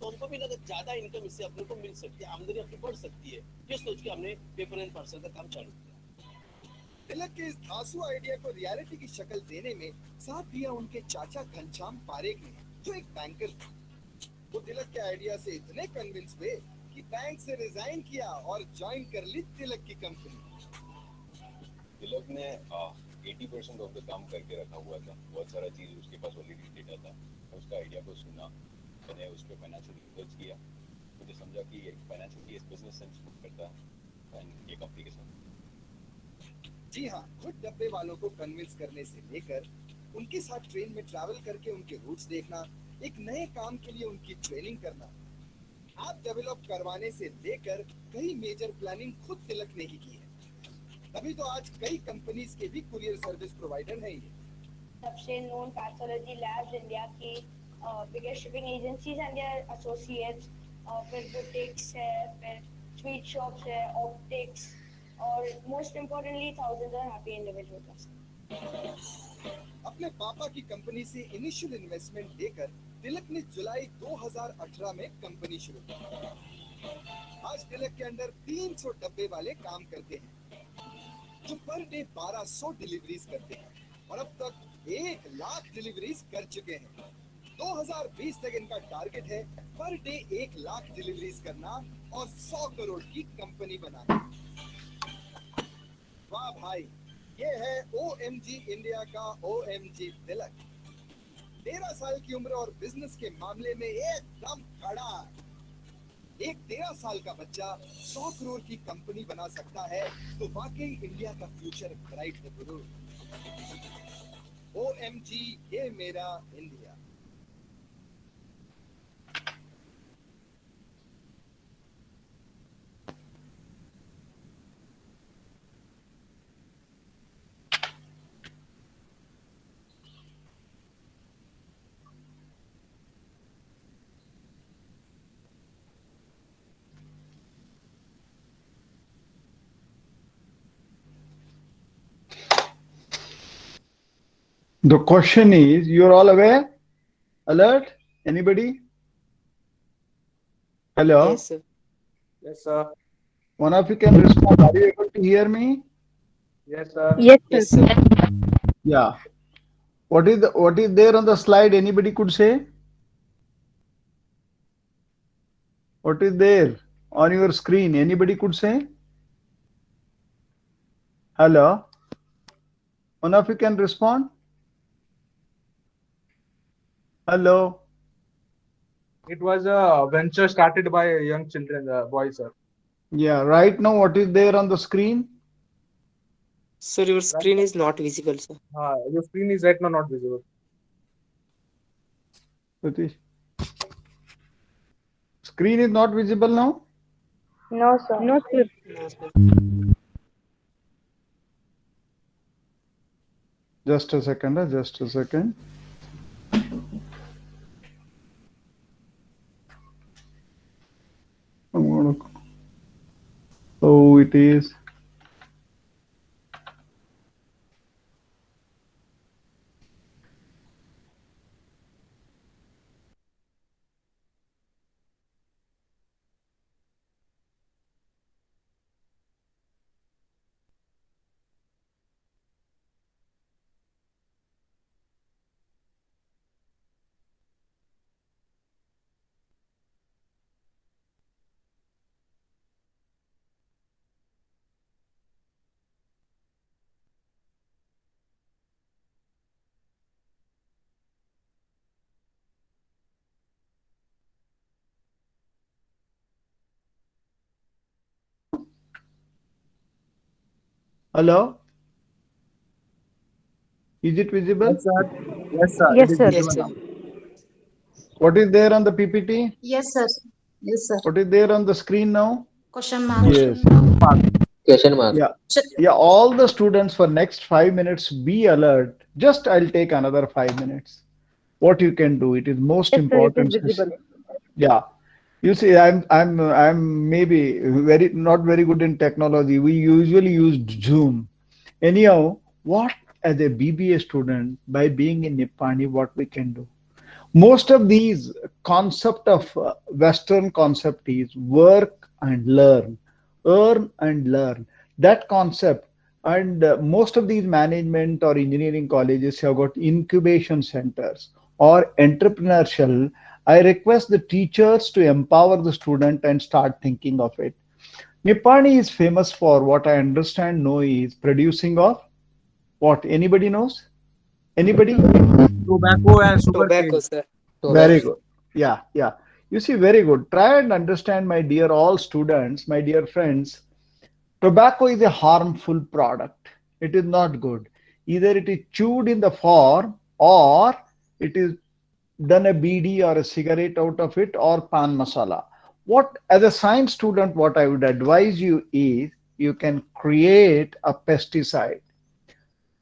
तो हमको भी लगा ज्यादा इनकम इससे अपने को मिल सकती है, आमदनी अपनी बढ़ सकती है। ये सोच के हमने पेपर एंड पार्सल का काम चालू किया। तिलक के इस धांसू आइडिया को रियलिटी की शक्ल देने में साथ दिया उनके चाचा घनश्याम पारेख ने, जो एक बैंकर थे। वो तिलक के आइडिया से इतने कन्विंस हुए कि बैंक से रिजाइन किया और ज्वाइन कर ली तिलक की कंपनी। तिलक ने 80% ऑफ द काम करके रखा हुआ था, बहुत सारा चीज उसके पास ऑलरेडी डेटा था। उसका आइडिया को सुना, मैंने उस पर फाइनेंशियल रिसर्च किया, मुझे समझा कि फाइनेंशियली बिजनेस सेंस करता है एंड ये कंपनी के साथ। जी हाँ, खुद डब्बे वालों को कन्विंस करने से लेकर उनके साथ ट्रेन में ट्रैवल करके उनके रूट्स देखना, एक नए काम के लिए उनकी ट्रेनिंग करना, ऐप डेवलप करवाने से लेकर कई मेजर प्लानिंग खुद तिलक ने ही की है। तभी तो आज कई कंपनीज के भी कुरियर सर्विस प्रोवाइडर हैं ये। सबसे नोन पैथोलॉजी लैब्स इंडिया की biggest shipping agencies and their associates, फिर बुटीक्स है, फिर स्वीट शॉप्स है, ऑप्टिक्स और most importantly thousands of happy individuals. अपने पापा की कंपनी से इनिशियल इन्वेस्टमेंट लेकर तिलक ने जुलाई 2018 में कंपनी शुरू की। आज तिलक के अंडर 300 डब्बे वाले काम करते हैं जो पर डे 1200 डिलीवरीज करते हैं और अब तक 1 लाख डिलीवरीज कर चुके हैं। 2020 तक इनका टारगेट है पर डे 1 लाख डिलीवरीज करना और 100 करोड़ की कंपनी बनाना। वाह भाई, ये है OMG इंडिया का OMG तिलक। 13 साल की उम्र और बिजनेस के मामले में एकदम खड़ा। एक 13 साल का बच्चा 100 करोड़ की कंपनी बना सकता है तो वाकई इंडिया का फ्यूचर ब्राइट है गुरु। OMG, ये मेरा India. The question is, you're all aware? Alert? Anybody? Hello? Yes, sir. Yes, sir. One of you can respond. Are you able to hear me? Yes, sir. Yes, sir. Yeah. What is there on the slide? Anybody could say? What is there on your screen? Anybody could say? Hello? One of you can respond? Hello? It was a venture started by young children, boys, sir. Yeah, right now what is there on the screen? Sir, your screen is not visible, sir. Your screen is right now not visible. Satish? Screen is not visible now? No, sir. No, sir. No, sir. Just a second, just a second. I'm gonna. Oh, it is. Hello? Is it visible? Yes, sir. Yes, sir. Yes, It is sir. Yes, visible sir. now. What is there on the PPT? Yes, sir. Yes, sir. What is there on the screen now? Question mark. Yes. Mark. Question mark. Yeah. Yeah, all the students for next 5 minutes be alert. Just I'll take another 5 minutes. What you can do, it is most Yes, sir. It is important. visible. Yeah. You see, I'm maybe very not very good in technology. We usually use Zoom. Anyhow, what as a BBA student, by being in Nippani, what we can do? Most of these concept of Western concept is work and learn, earn and learn. That concept, and most of these management or engineering colleges have got incubation centers or entrepreneurial. I request the teachers to empower the student and start thinking of it. Nippani is famous for what I understand, know is producing of what? Anybody knows? Anybody? Tobacco and sugar Tobacco, cane. sir. Very Tobacco. good. Yeah, yeah. You see, very good. Try and understand, my dear all students, my dear friends. Tobacco is a harmful product. It is not good. Either it is chewed in the form or it is done a BD or a cigarette out of it or pan masala. What, as a science student, what I would advise you is you can create a pesticide.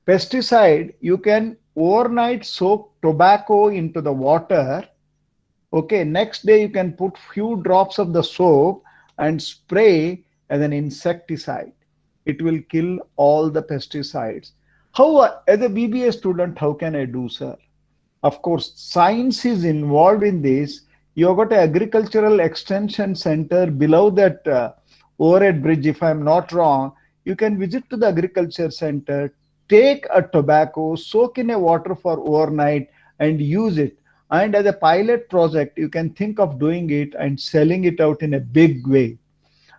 Pesticide, you can overnight soak tobacco into the water. Okay, next day you can put few drops of the soap and spray as an insecticide. It will kill all the pesticides. How, as a BBA student, how can I do, sir? Of course, science is involved in this. You have got an agricultural extension center below that overhead bridge, if I'm not wrong. You can visit to the agriculture center, take a tobacco, soak in a water for overnight and use it. And as a pilot project, you can think of doing it and selling it out in a big way.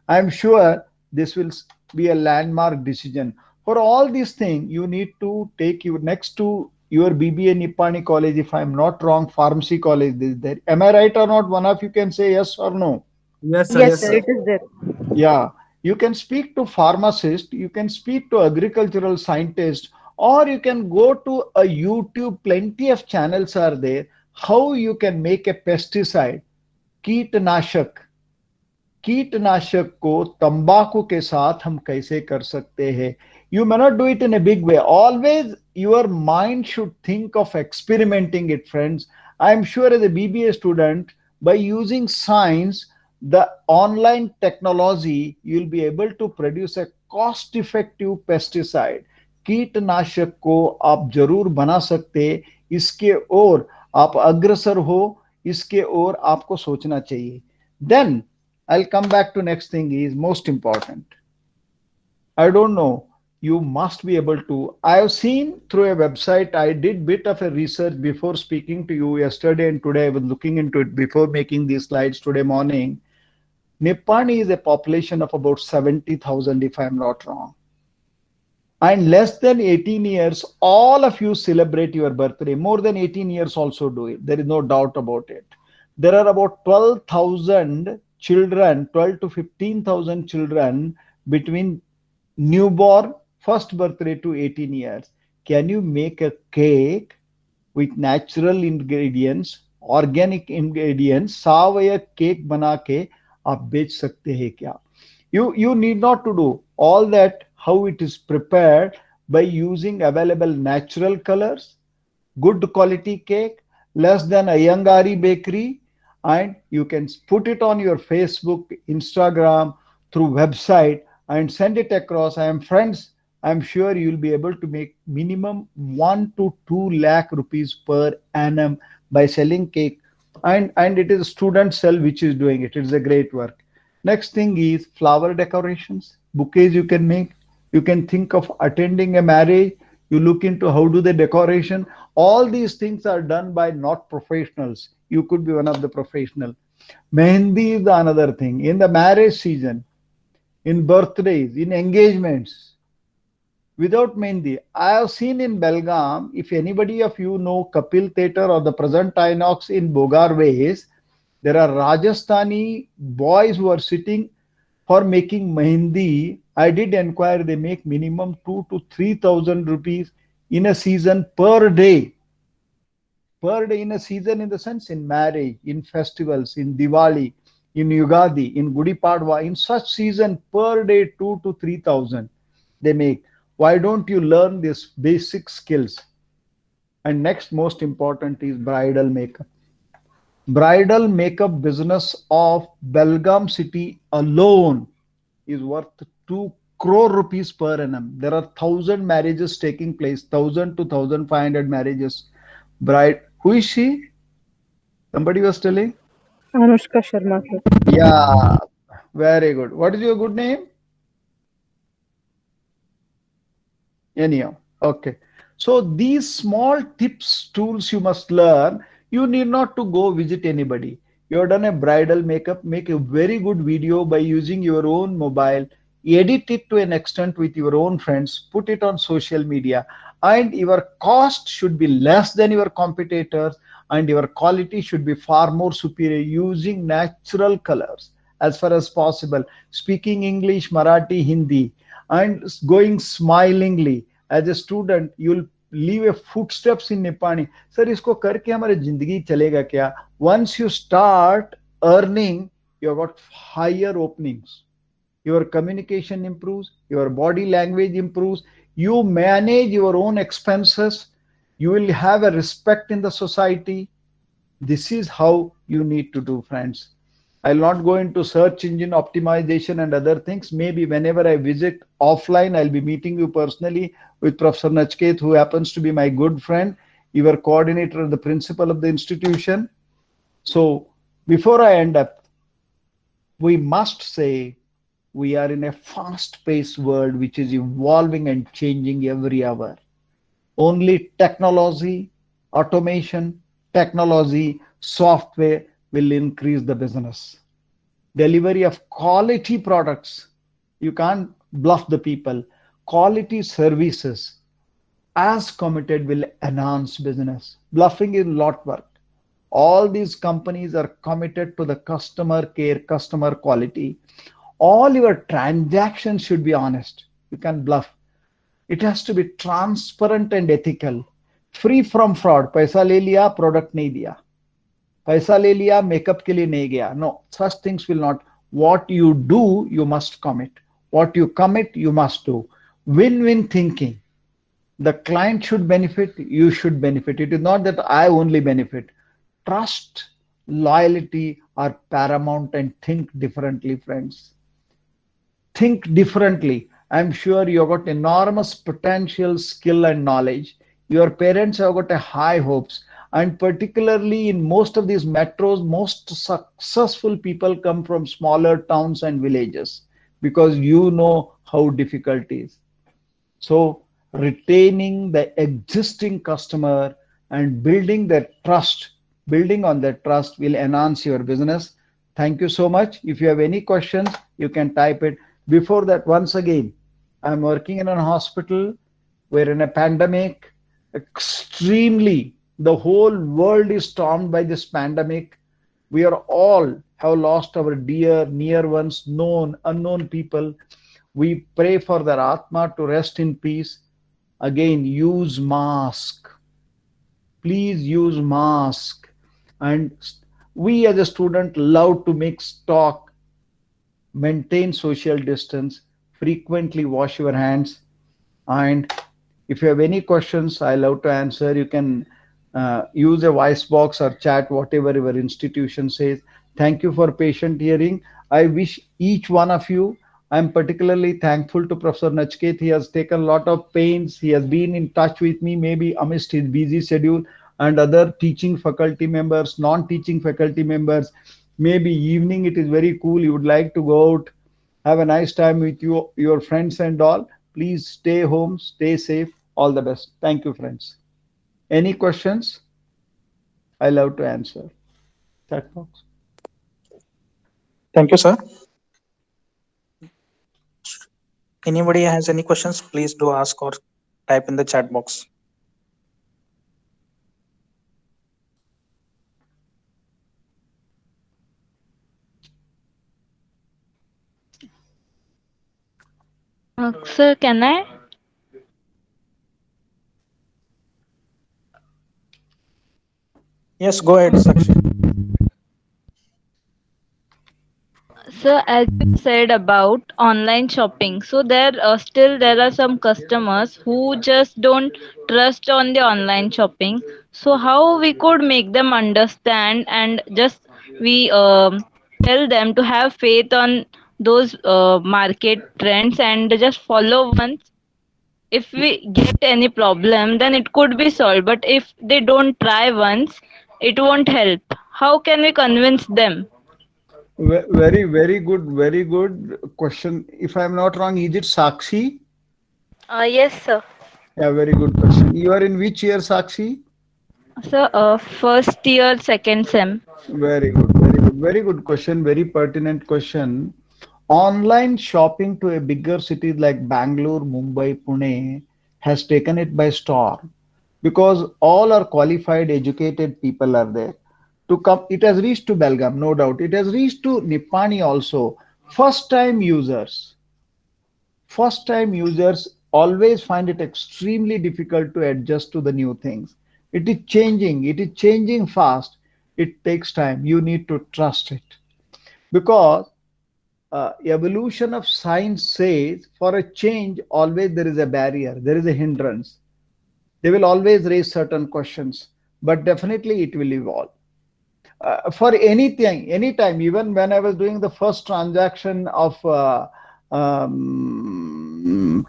I'm sure this will be a landmark decision. For all these things, you need to take your next to your BBA Nippani college, if I'm not wrong, pharmacy college is there. Am I right or not? One of you can say yes or no. Yes, sir. Yes, Yes, sir. sir. It is there. Yeah, you can speak to pharmacist, you can speak to agricultural scientist, or you can go to a YouTube. Plenty of channels are there. How you can make a pesticide, कीटनाशक कीटनाशक को तंबाकू के साथ हम कैसे कर सकते हैं. You may not do it in a big way. Always your mind should think of experimenting it, friends. I am sure as a BBA student, by using science, the online technology, you'll be able to produce a cost effective pesticide. कीटनाशक को आप जरूर बना सकते. इसके ओर आप अग्रसर हो, इसके ओर आपको सोचना चाहिए. Then I'll come back to next thing is most important. I don't know. You must be able to. I have seen through a website. I did bit of a research before speaking to you yesterday and today. I was looking into it before making these slides today morning. Nippani is a population of about 70,000, if I'm not wrong. And less than 18 years, all of you celebrate your birthday. More than 18 years also do it. There is no doubt about it. There are about 12,000 children, 12 to 15,000 children between newborn, first birthday to 18 years. Can you make a cake with natural ingredients, organic ingredients, सावयव cake बना के आप बेच सकते हैं क्या? You need not to do all that. How it is prepared by using available natural colors, good quality cake, less than Ayangari bakery, and you can put it on your Facebook, Instagram, through website and send it across. I am friends. I'm sure you'll be able to make minimum 1 to 2 lakh rupees per annum by selling cake. And it is a student cell which is doing it. It is a great work. Next thing is flower decorations, bouquets you can make. You can think of attending a marriage. You look into how do the decoration. All these things are done by not professionals. You could be one of the professional. Mehendi is another thing. In the marriage season, in birthdays, in engagements, without mehendi. I have seen in Belgaum, if anybody of you know Kapil Theatre or the present Inox in Bogarways, there are Rajasthani boys who are sitting For making mehendi, I did inquire, they make minimum 2 to 3,000 rupees in a season per day. Per day in a season, in the sense in marriage, in festivals, in Diwali, in Yugadi, in Gudi Padwa, in such season per day 2 to 3,000 they make. Why don't you learn these basic skills? And next most important is bridal makeup. Bridal makeup business of Belgaum city alone is worth 2 crore rupees per annum. There are 1,000 marriages taking place, 1,000 to 1,500 marriages. Bride, who is she? Somebody was telling? Anushka Sharma. Yeah, very good. What is your good name? Anyhow, okay. So these small tips, tools you must learn. You need not to go visit anybody. You have done a bridal makeup, make a very good video by using your own mobile, edit it to an extent with your own friends, put it on social media, and your cost should be less than your competitors, and your quality should be far more superior using natural colors as far as possible, speaking English, Marathi, Hindi, and going smilingly. As a student, you'll leave a footsteps in Nipani. Sir, इसको करके हमारी जिंदगी चलेगा क्या? Once you start earning, you got higher openings. Your communication improves, your body language improves, you manage your own expenses, you will have a respect in the society. This is how you need to do, friends. I'll not go into search engine optimization and other things. Maybe whenever I visit offline, I'll be meeting you personally with Professor Nachket, who happens to be my good friend, your coordinator, the principal of the institution. So before I end up, we must say we are in a fast-paced world which is evolving and changing every hour. Only technology, automation, technology, software will increase the business. Delivery of quality products. You can't bluff the people. Quality services as committed will enhance business. Bluffing is lot work. All these companies are committed to the customer care, customer quality. All your transactions should be honest. You can bluff. It has to be transparent and ethical. Free from fraud. पैसा ले लिया, product नहीं दिया. पैसा ले लिया, makeup के लिए नहीं गया. No, such things will not. What you do, you must commit. What you commit, you must do. Win-win thinking. The client should benefit, you should benefit. It is not that I only benefit. Trust, loyalty are paramount, and think differently, friends. Think differently. I'm sure you have got enormous potential, skill, and knowledge. Your parents have got a high hopes. And particularly in most of these metros, most successful people come from smaller towns and villages because you know how difficult it is. So retaining the existing customer and building their trust, building on that trust will enhance your business. Thank you so much. If you have any questions, you can type it. Before that, once again, I'm working in a hospital. We're in a pandemic. Extremely, the whole world is stormed by this pandemic. We are all have lost our dear, near ones, known, unknown people. We pray for their Atma to rest in peace. Again, use mask. Please use mask. And we as a student love to mix talk, maintain social distance, frequently wash your hands. And if you have any questions, I love to answer. You can use a voice box or chat, whatever your institution says. Thank you for patient hearing. I wish each one of you, I'm particularly thankful to Professor Nachket. He has taken a lot of pains. He has been in touch with me, maybe amidst his busy schedule, and other teaching faculty members, non-teaching faculty members. Maybe evening it is very cool. You would like to go out, have a nice time with you, your friends and all. Please stay home, stay safe. All the best. Thank you, friends. Any questions? I love to answer. Chat box. Thank you, sir. Anybody has any questions, please do ask or type in the chat box. Sir, can I? Yes, go ahead, Sakshi. So as you said about online shopping, so there are some customers who just don't trust on the online shopping. So how we could make them understand and just we tell them to have faith on those market trends and just follow once. If we get any problem, then it could be solved. But if they don't try once, it won't help. How can we convince them? Very good, very good question. If I'm not wrong, is it Sakshi? Yes, sir. Yeah, very good question. You are in which year, Sakshi? So, first year, second sem. Very good, very good, very good question, very pertinent question. Online shopping to a bigger city like Bangalore, Mumbai, Pune has taken it by storm because all are qualified, educated people are there. To come, it has reached to Belgaum, no doubt. It has reached to Nippani also. First time users, first time users always find it extremely difficult to adjust to the new things. It is changing fast. It takes time. You need to trust it because evolution of science says for a change always there is a barrier, there is a hindrance. They will always raise certain questions, but definitely it will evolve. For anything, anytime, even when I was doing the first transaction of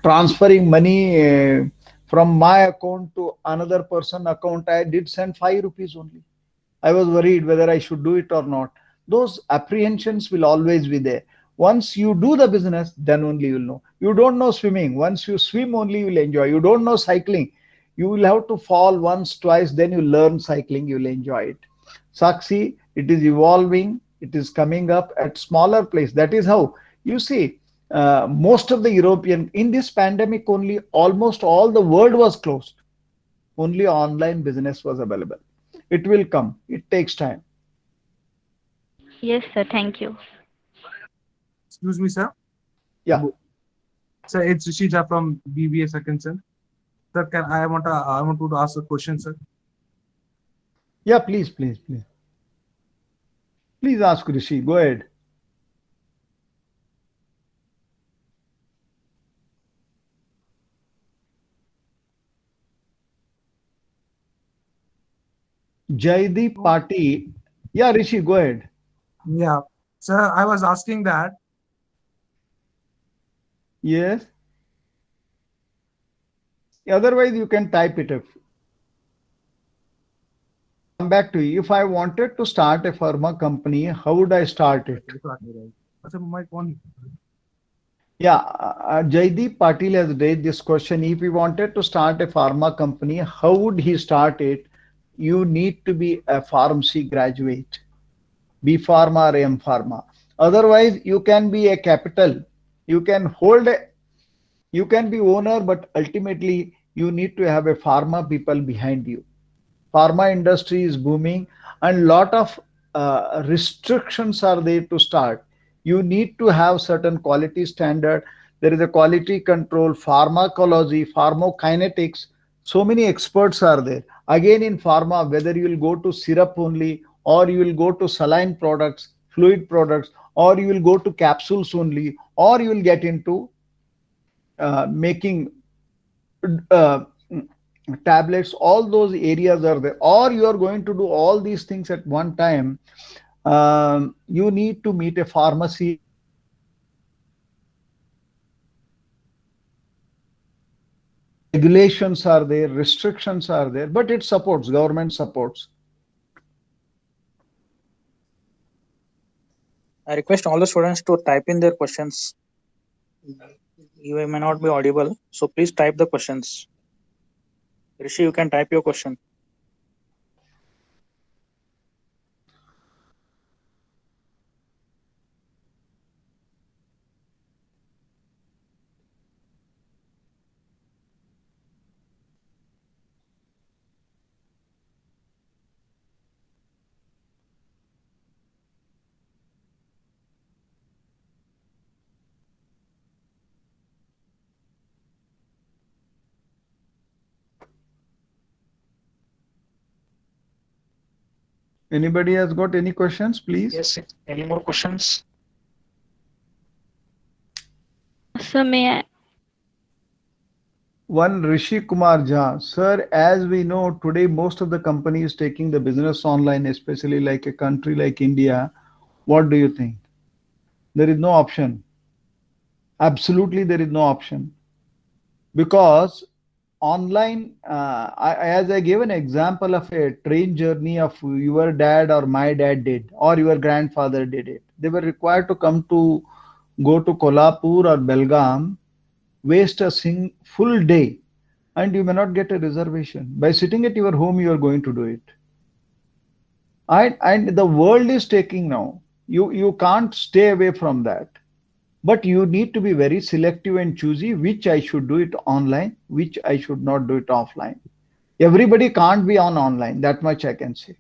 transferring money from my account to another person account, I did send 5 rupees only. I was worried whether I should do it or not. Those apprehensions will always be there. Once you do the business, then only you'll know. You don't know swimming. Once you swim, only you'll enjoy. You don't know cycling. You will have to fall once, twice, then you learn cycling, you'll enjoy it. Sakshi, it is evolving, it is coming up at smaller place. That is how you see most of the European in this pandemic only almost all the world was closed. Only online business was available. It will come. It takes time. Yes, sir. Thank you. Excuse me, sir. Yeah. Sir, it's Rishija from BBA Second Sem. Sir, I want to ask a question, sir. Yeah, please, please, please. Please ask Rishi. Go ahead. Jaideep Pati. Yeah, Rishi, go ahead. Yeah, sir, I was asking that. Yes. Otherwise, you can type it up. Come back to you. If I wanted to start a pharma company, how would I start it? Yeah, Jaideep Patil has raised this question. If he wanted to start a pharma company, how would he start it? You need to be a pharmacy graduate, B Pharma or M Pharma. Otherwise, you can be a capital. You can hold a, you can be owner, but ultimately you need to have a pharma people behind you. Pharma industry is booming and lot of restrictions are there to start. You need to have certain quality standard. There is a quality control, pharmacology, pharmacokinetics. So many experts are there. Again in pharma, whether you will go to syrup only or you will go to saline products, fluid products, or you will go to capsules only, or you will get into making uh, tablets. All those areas are there, or you are going to do all these things at one time. You need to meet a pharmacy regulations are there, restrictions are there, but it supports, government supports. I request all the students to type in their questions. You may not be audible, so please type the questions. Rishi, you can type your question. Anybody has got any questions, please? Yes. Any more questions? Sir, may I? One Rishi Kumar Jha. Sir, as we know today, most of the companies taking the business online, especially like a country like India. What do you think? There is no option. Absolutely, there is no option. Because online, as I gave an example of a train journey of your dad or my dad did, or your grandfather did it. They were required to go to Kolhapur or Belgaum, waste a full day, and you may not get a reservation. By sitting at your home, you are going to do it. And the world is taking now. You can't stay away from that. But you need to be very selective and choosy which I should do it online, which I should not do it offline. Everybody can't be on online, that much I can say.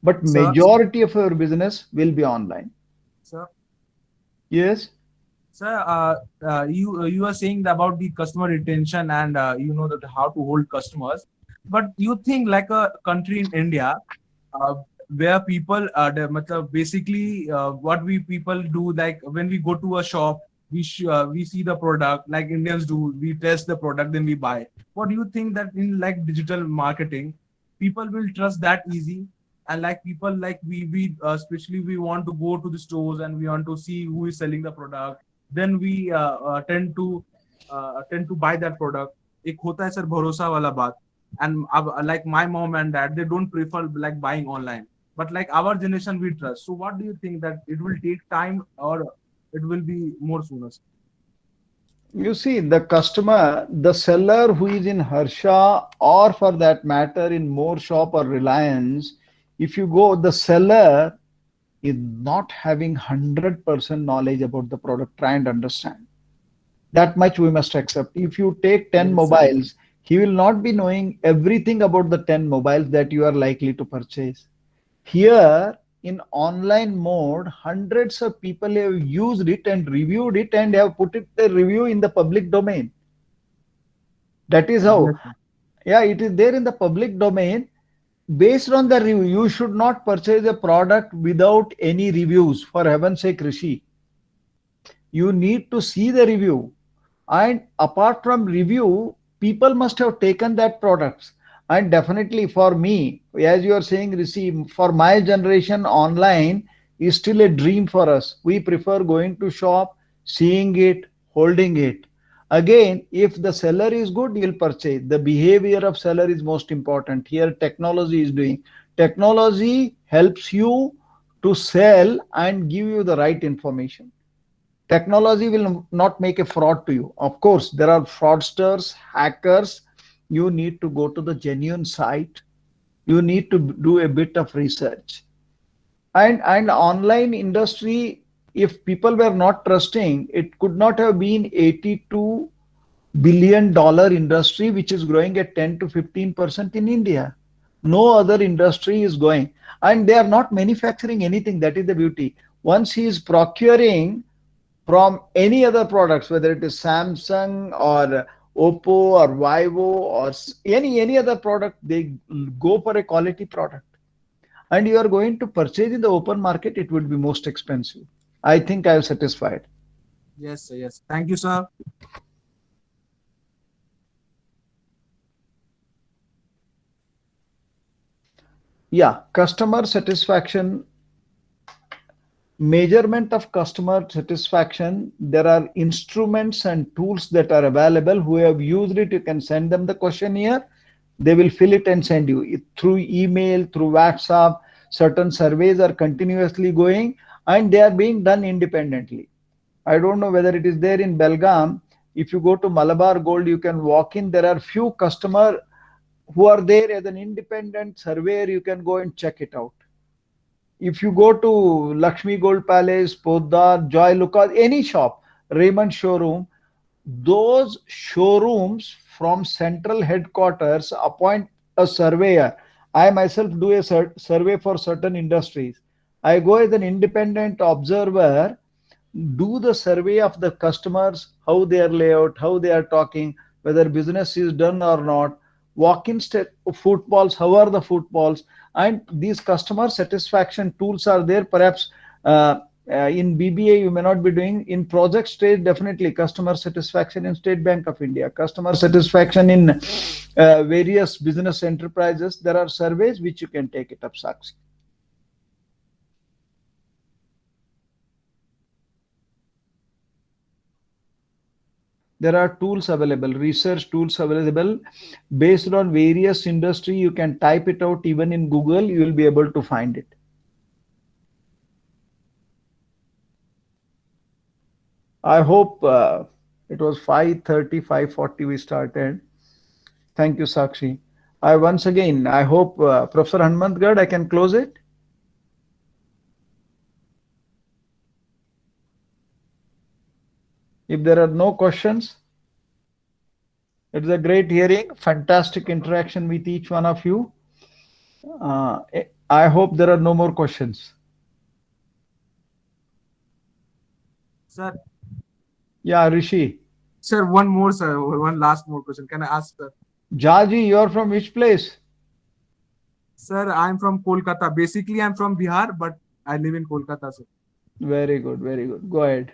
But Sir? majority of our business will be online. Sir, Yes. sir, you are saying about the customer retention and you know that how to hold customers. But you think like a country in India, where people basically what we people do, like when we go to a shop, we see the product like Indians do, we test the product, then we buy. What do you think that in like digital marketing, people will trust that easy? And like people like we especially we want to go to the stores and we want to see who is selling the product, then we tend to buy that product. एक होता है sir भरोसा वाला बात. And like my mom and dad, they don't prefer like buying online, but like our generation we trust. So what do you think, that it will take time or it will be more sooner? You see, the customer, the seller who is in Harsha, or for that matter in More Shop or Reliance, if you go, the seller is not having 100% knowledge about the product. Try and understand. That much we must accept. If you take 10 mobiles, he will not be knowing everything about the 10 mobiles that you are likely to purchase. Here, in online mode, hundreds of people have used it and reviewed it and have put it a review in the public domain. That is how. Yeah, it is there in the public domain. Based on the review, you should not purchase a product without any reviews. For heaven's sake, Rishi, you need to see the review. And apart from review, people must have taken that products. And definitely for me, as you are saying, Rishi, for my generation, online is still a dream for us. We prefer going to shop, seeing it, holding it. Again, if the seller is good, you'll purchase. The behavior of seller is most important. Here, technology is doing. Technology helps you to sell and give you the right information. Technology will not make a fraud to you. Of course, there are fraudsters, hackers. You need to go to the genuine site. You need to do a bit of research. And online industry, if people were not trusting, it could not have been $82 billion industry, which is growing at 10 to 15% in India. No other industry is going. And they are not manufacturing anything. That is the beauty. Once he is procuring from any other products, whether it is Samsung or Oppo or Vivo or any other product, they go for a quality product. And you are going to purchase in the open market, it would be most expensive. I think I am satisfied. Yes, sir. Yes. Thank you, sir. Yeah, customer satisfaction. Measurement of customer satisfaction, there are instruments and tools that are available. Who have used it, you can send them the questionnaire. They will fill it and send you through email, through WhatsApp. Certain surveys are continuously going and they are being done independently. I don't know whether it is there in Belgaum. If you go to Malabar Gold, you can walk in. There are few customers who are there as an independent surveyor. You can go and check it out. If you go to Lakshmi Gold Palace, Poddar, Joy Lucas, any shop, Raymond showroom, those showrooms from central headquarters appoint a surveyor. I myself do a survey for certain industries. I go as an independent observer, do the survey of the customers, how they are layout, how they are talking, whether business is done or not, walk-in footfalls, how are the footfalls, And these customer satisfaction tools are there. Perhaps in BBA you may not be doing. In project stage, definitely customer satisfaction in State Bank of India, customer satisfaction in various business enterprises. There are surveys which you can take it up, Sakshi. There are tools available, research tools available based on various industry. You can type it out even in Google, you will be able to find it. I hope it was 5:30, 5:40 we started. Thank you, Sakshi. I once again, I hope Professor Hanmantgad, I can close it. If there are no questions, it's a great hearing, fantastic interaction with each one of you. I hope there are no more questions. Sir. Yeah, Rishi. Sir, one more, sir. One last more question. Can I ask, sir? Jaji, you're from which place? Sir, I'm from Kolkata. Basically, I'm from Bihar, but I live in Kolkata, sir. Very good, very good. Go ahead.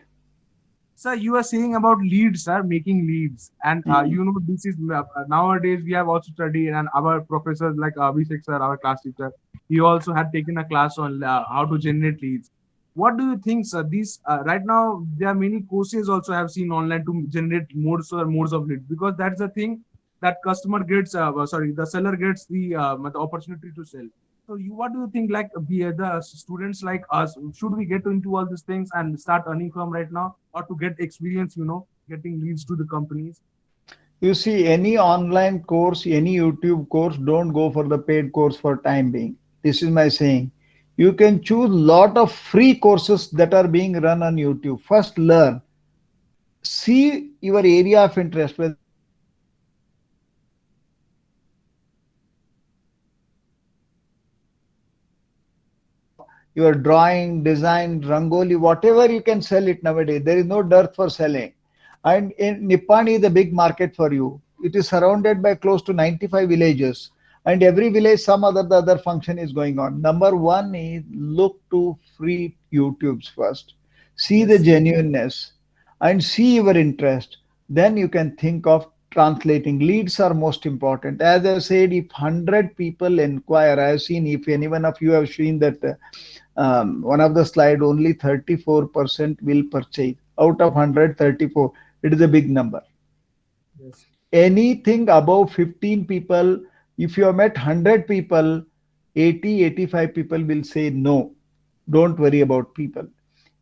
Sir, you are saying about leads, sir, making leads. And you know, this is nowadays we have also studied, and our professors like Abhishek sir, our class teacher, he also had taken a class on how to generate leads. What do you think, sir? These right now there are many courses also have seen online to generate modes of leads, because that's the thing that customer gets. The seller gets the opportunity to sell. So what do you think, like the students like us, should we get into all these things and start earning from right now, or to get experience, getting leads to the companies? You see, any online course, any YouTube course, don't go for the paid course for time being. This is my saying. You can choose lot of free courses that are being run on YouTube. First learn. See your area of interest. Your drawing, design, rangoli, whatever you can sell it nowadays. There is no dearth for selling. And in Nippani is a big market for you. It is surrounded by close to 95 villages. And every village, the other function is going on. Number one is look to free YouTubes first. See the genuineness and see your interest. Then you can think of translating. Leads are most important. As I said, if 100 people inquire, I have seen, if any one of you have seen that one of the slide, only 34% will purchase. Out of 134, it is a big number. Yes. Anything above 15 people, if you have met 100 people, 80, 85 people will say no. Don't worry about people.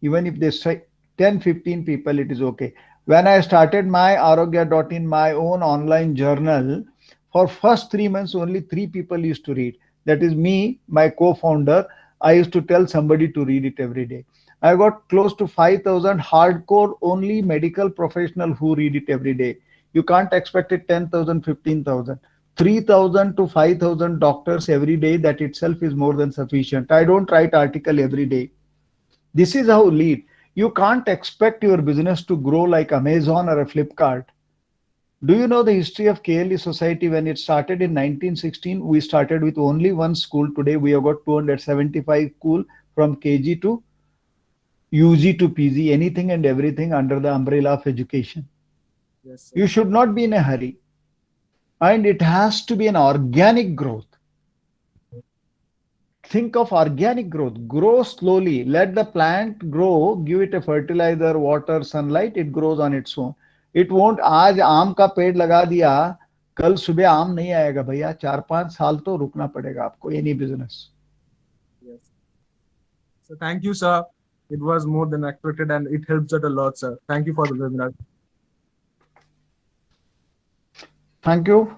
Even if they say 10, 15 people, it is okay. When I started my Arogya.in, my own online journal, for first 3 months, only 3 people used to read. That is me, my co-founder. I used to tell somebody to read it every day. I got close to 5,000 hardcore only medical professional who read it every day. You can't expect it 10,000, 15,000. 3,000 to 5,000 doctors every day, that itself is more than sufficient. I don't write article every day. This is how lead. You can't expect your business to grow like Amazon or a Flipkart. Do you know the history of KLE Society? When it started in 1916, we started with only one school. Today we have got 275 schools from KG to UG to PG, anything and everything under the umbrella of education. Yes, sir. You should not be in a hurry. And it has to be an organic growth. Think of organic growth. Grow slowly. Let the plant grow. Give it a fertilizer, water, sunlight. It grows on its own. It won't. आज आम का पेड़ लगा दिया, कल सुबह आम नहीं आएगा भैया. 4-5 साल तो रुकना पड़ेगा आपको. Any business. Yes. So thank you, sir. It was more than expected, and it helps us a lot, sir. Thank you for the webinar. Thank you.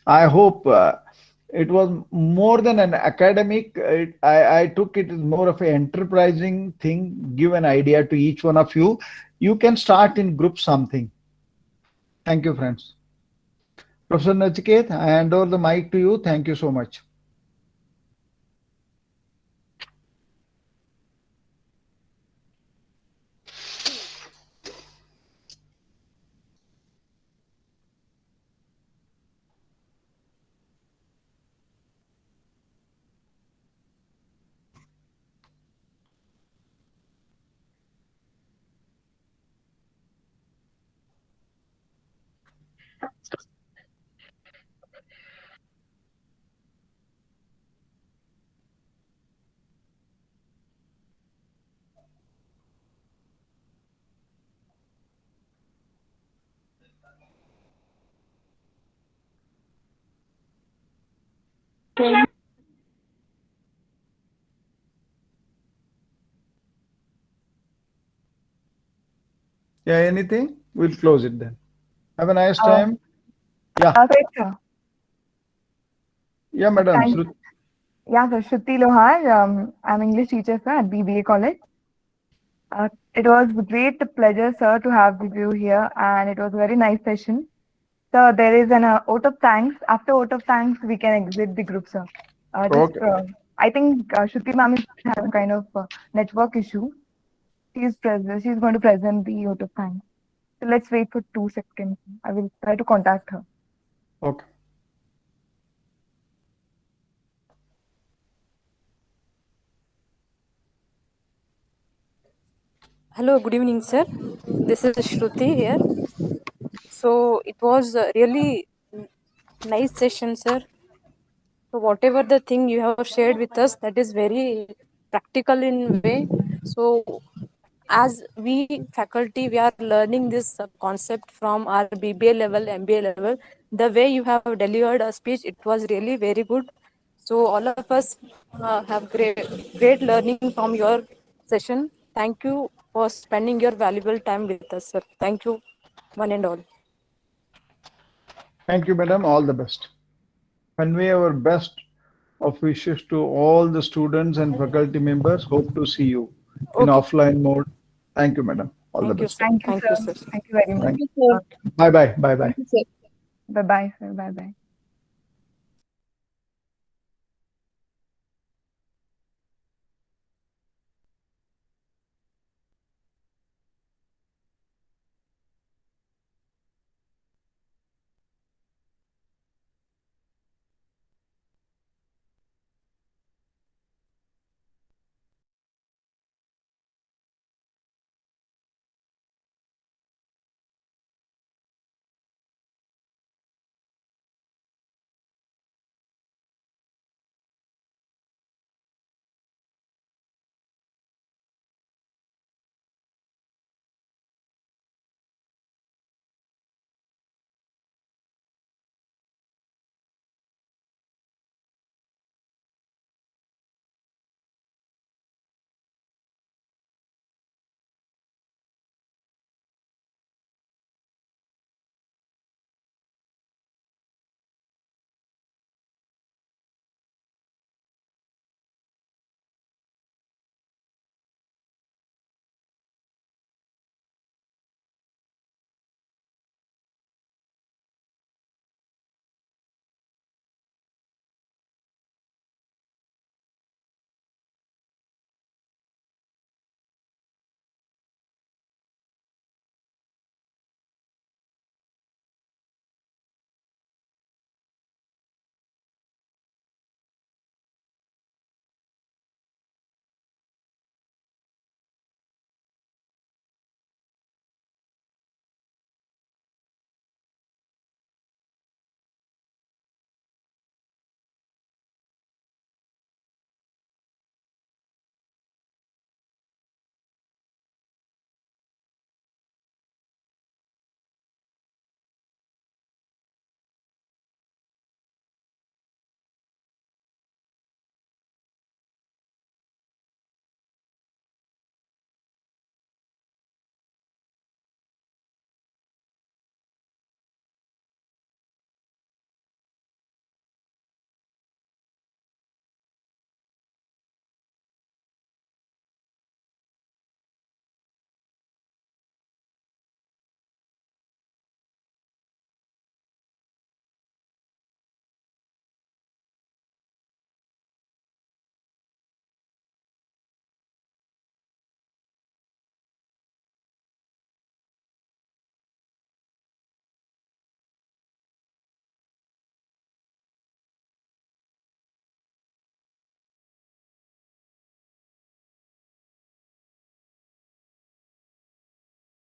I hope it was more than an academic. I took it as more of an enterprising thing. Give an idea to each one of you. You can start in group something. Thank you, friends. Professor Nachiket, I hand over the mic to you. Thank you so much. Yeah, anything? We'll close it then. Have a nice Uh, time. Yeah. Right, sir. Yeah, madam. Thank- Shruti. Yeah, sir. Shruti Lohar. I'm English teacher, sir, at BBA College. It was a great pleasure, sir, to have you here, and it was a very nice session. Sir, there is an vote of thanks. After vote of thanks, we can exit the group, sir. I think Shruti ma'am is having kind of network issue. She's present. She's going to present the vote of thanks. So let's wait for 2 seconds. I will try to contact her. Okay. Hello, good evening, sir. This is Shruti here. So it was a really nice session, sir. So whatever the thing you have shared with us, that is very practical in way. So as we faculty, we are learning this concept from our BBA level, MBA level. The way you have delivered a speech, it was really very good. So all of us have great learning from your session. Thank you for spending your valuable time with us, sir. Thank you, one and all. Thank you, madam. All the best. Convey our best of wishes to all the students and faculty members. Hope to see you in offline mode. Thank you, madam. All the best. Thank you, sir. Thank you very much. Bye bye. Bye bye. Bye bye, sir. Bye bye.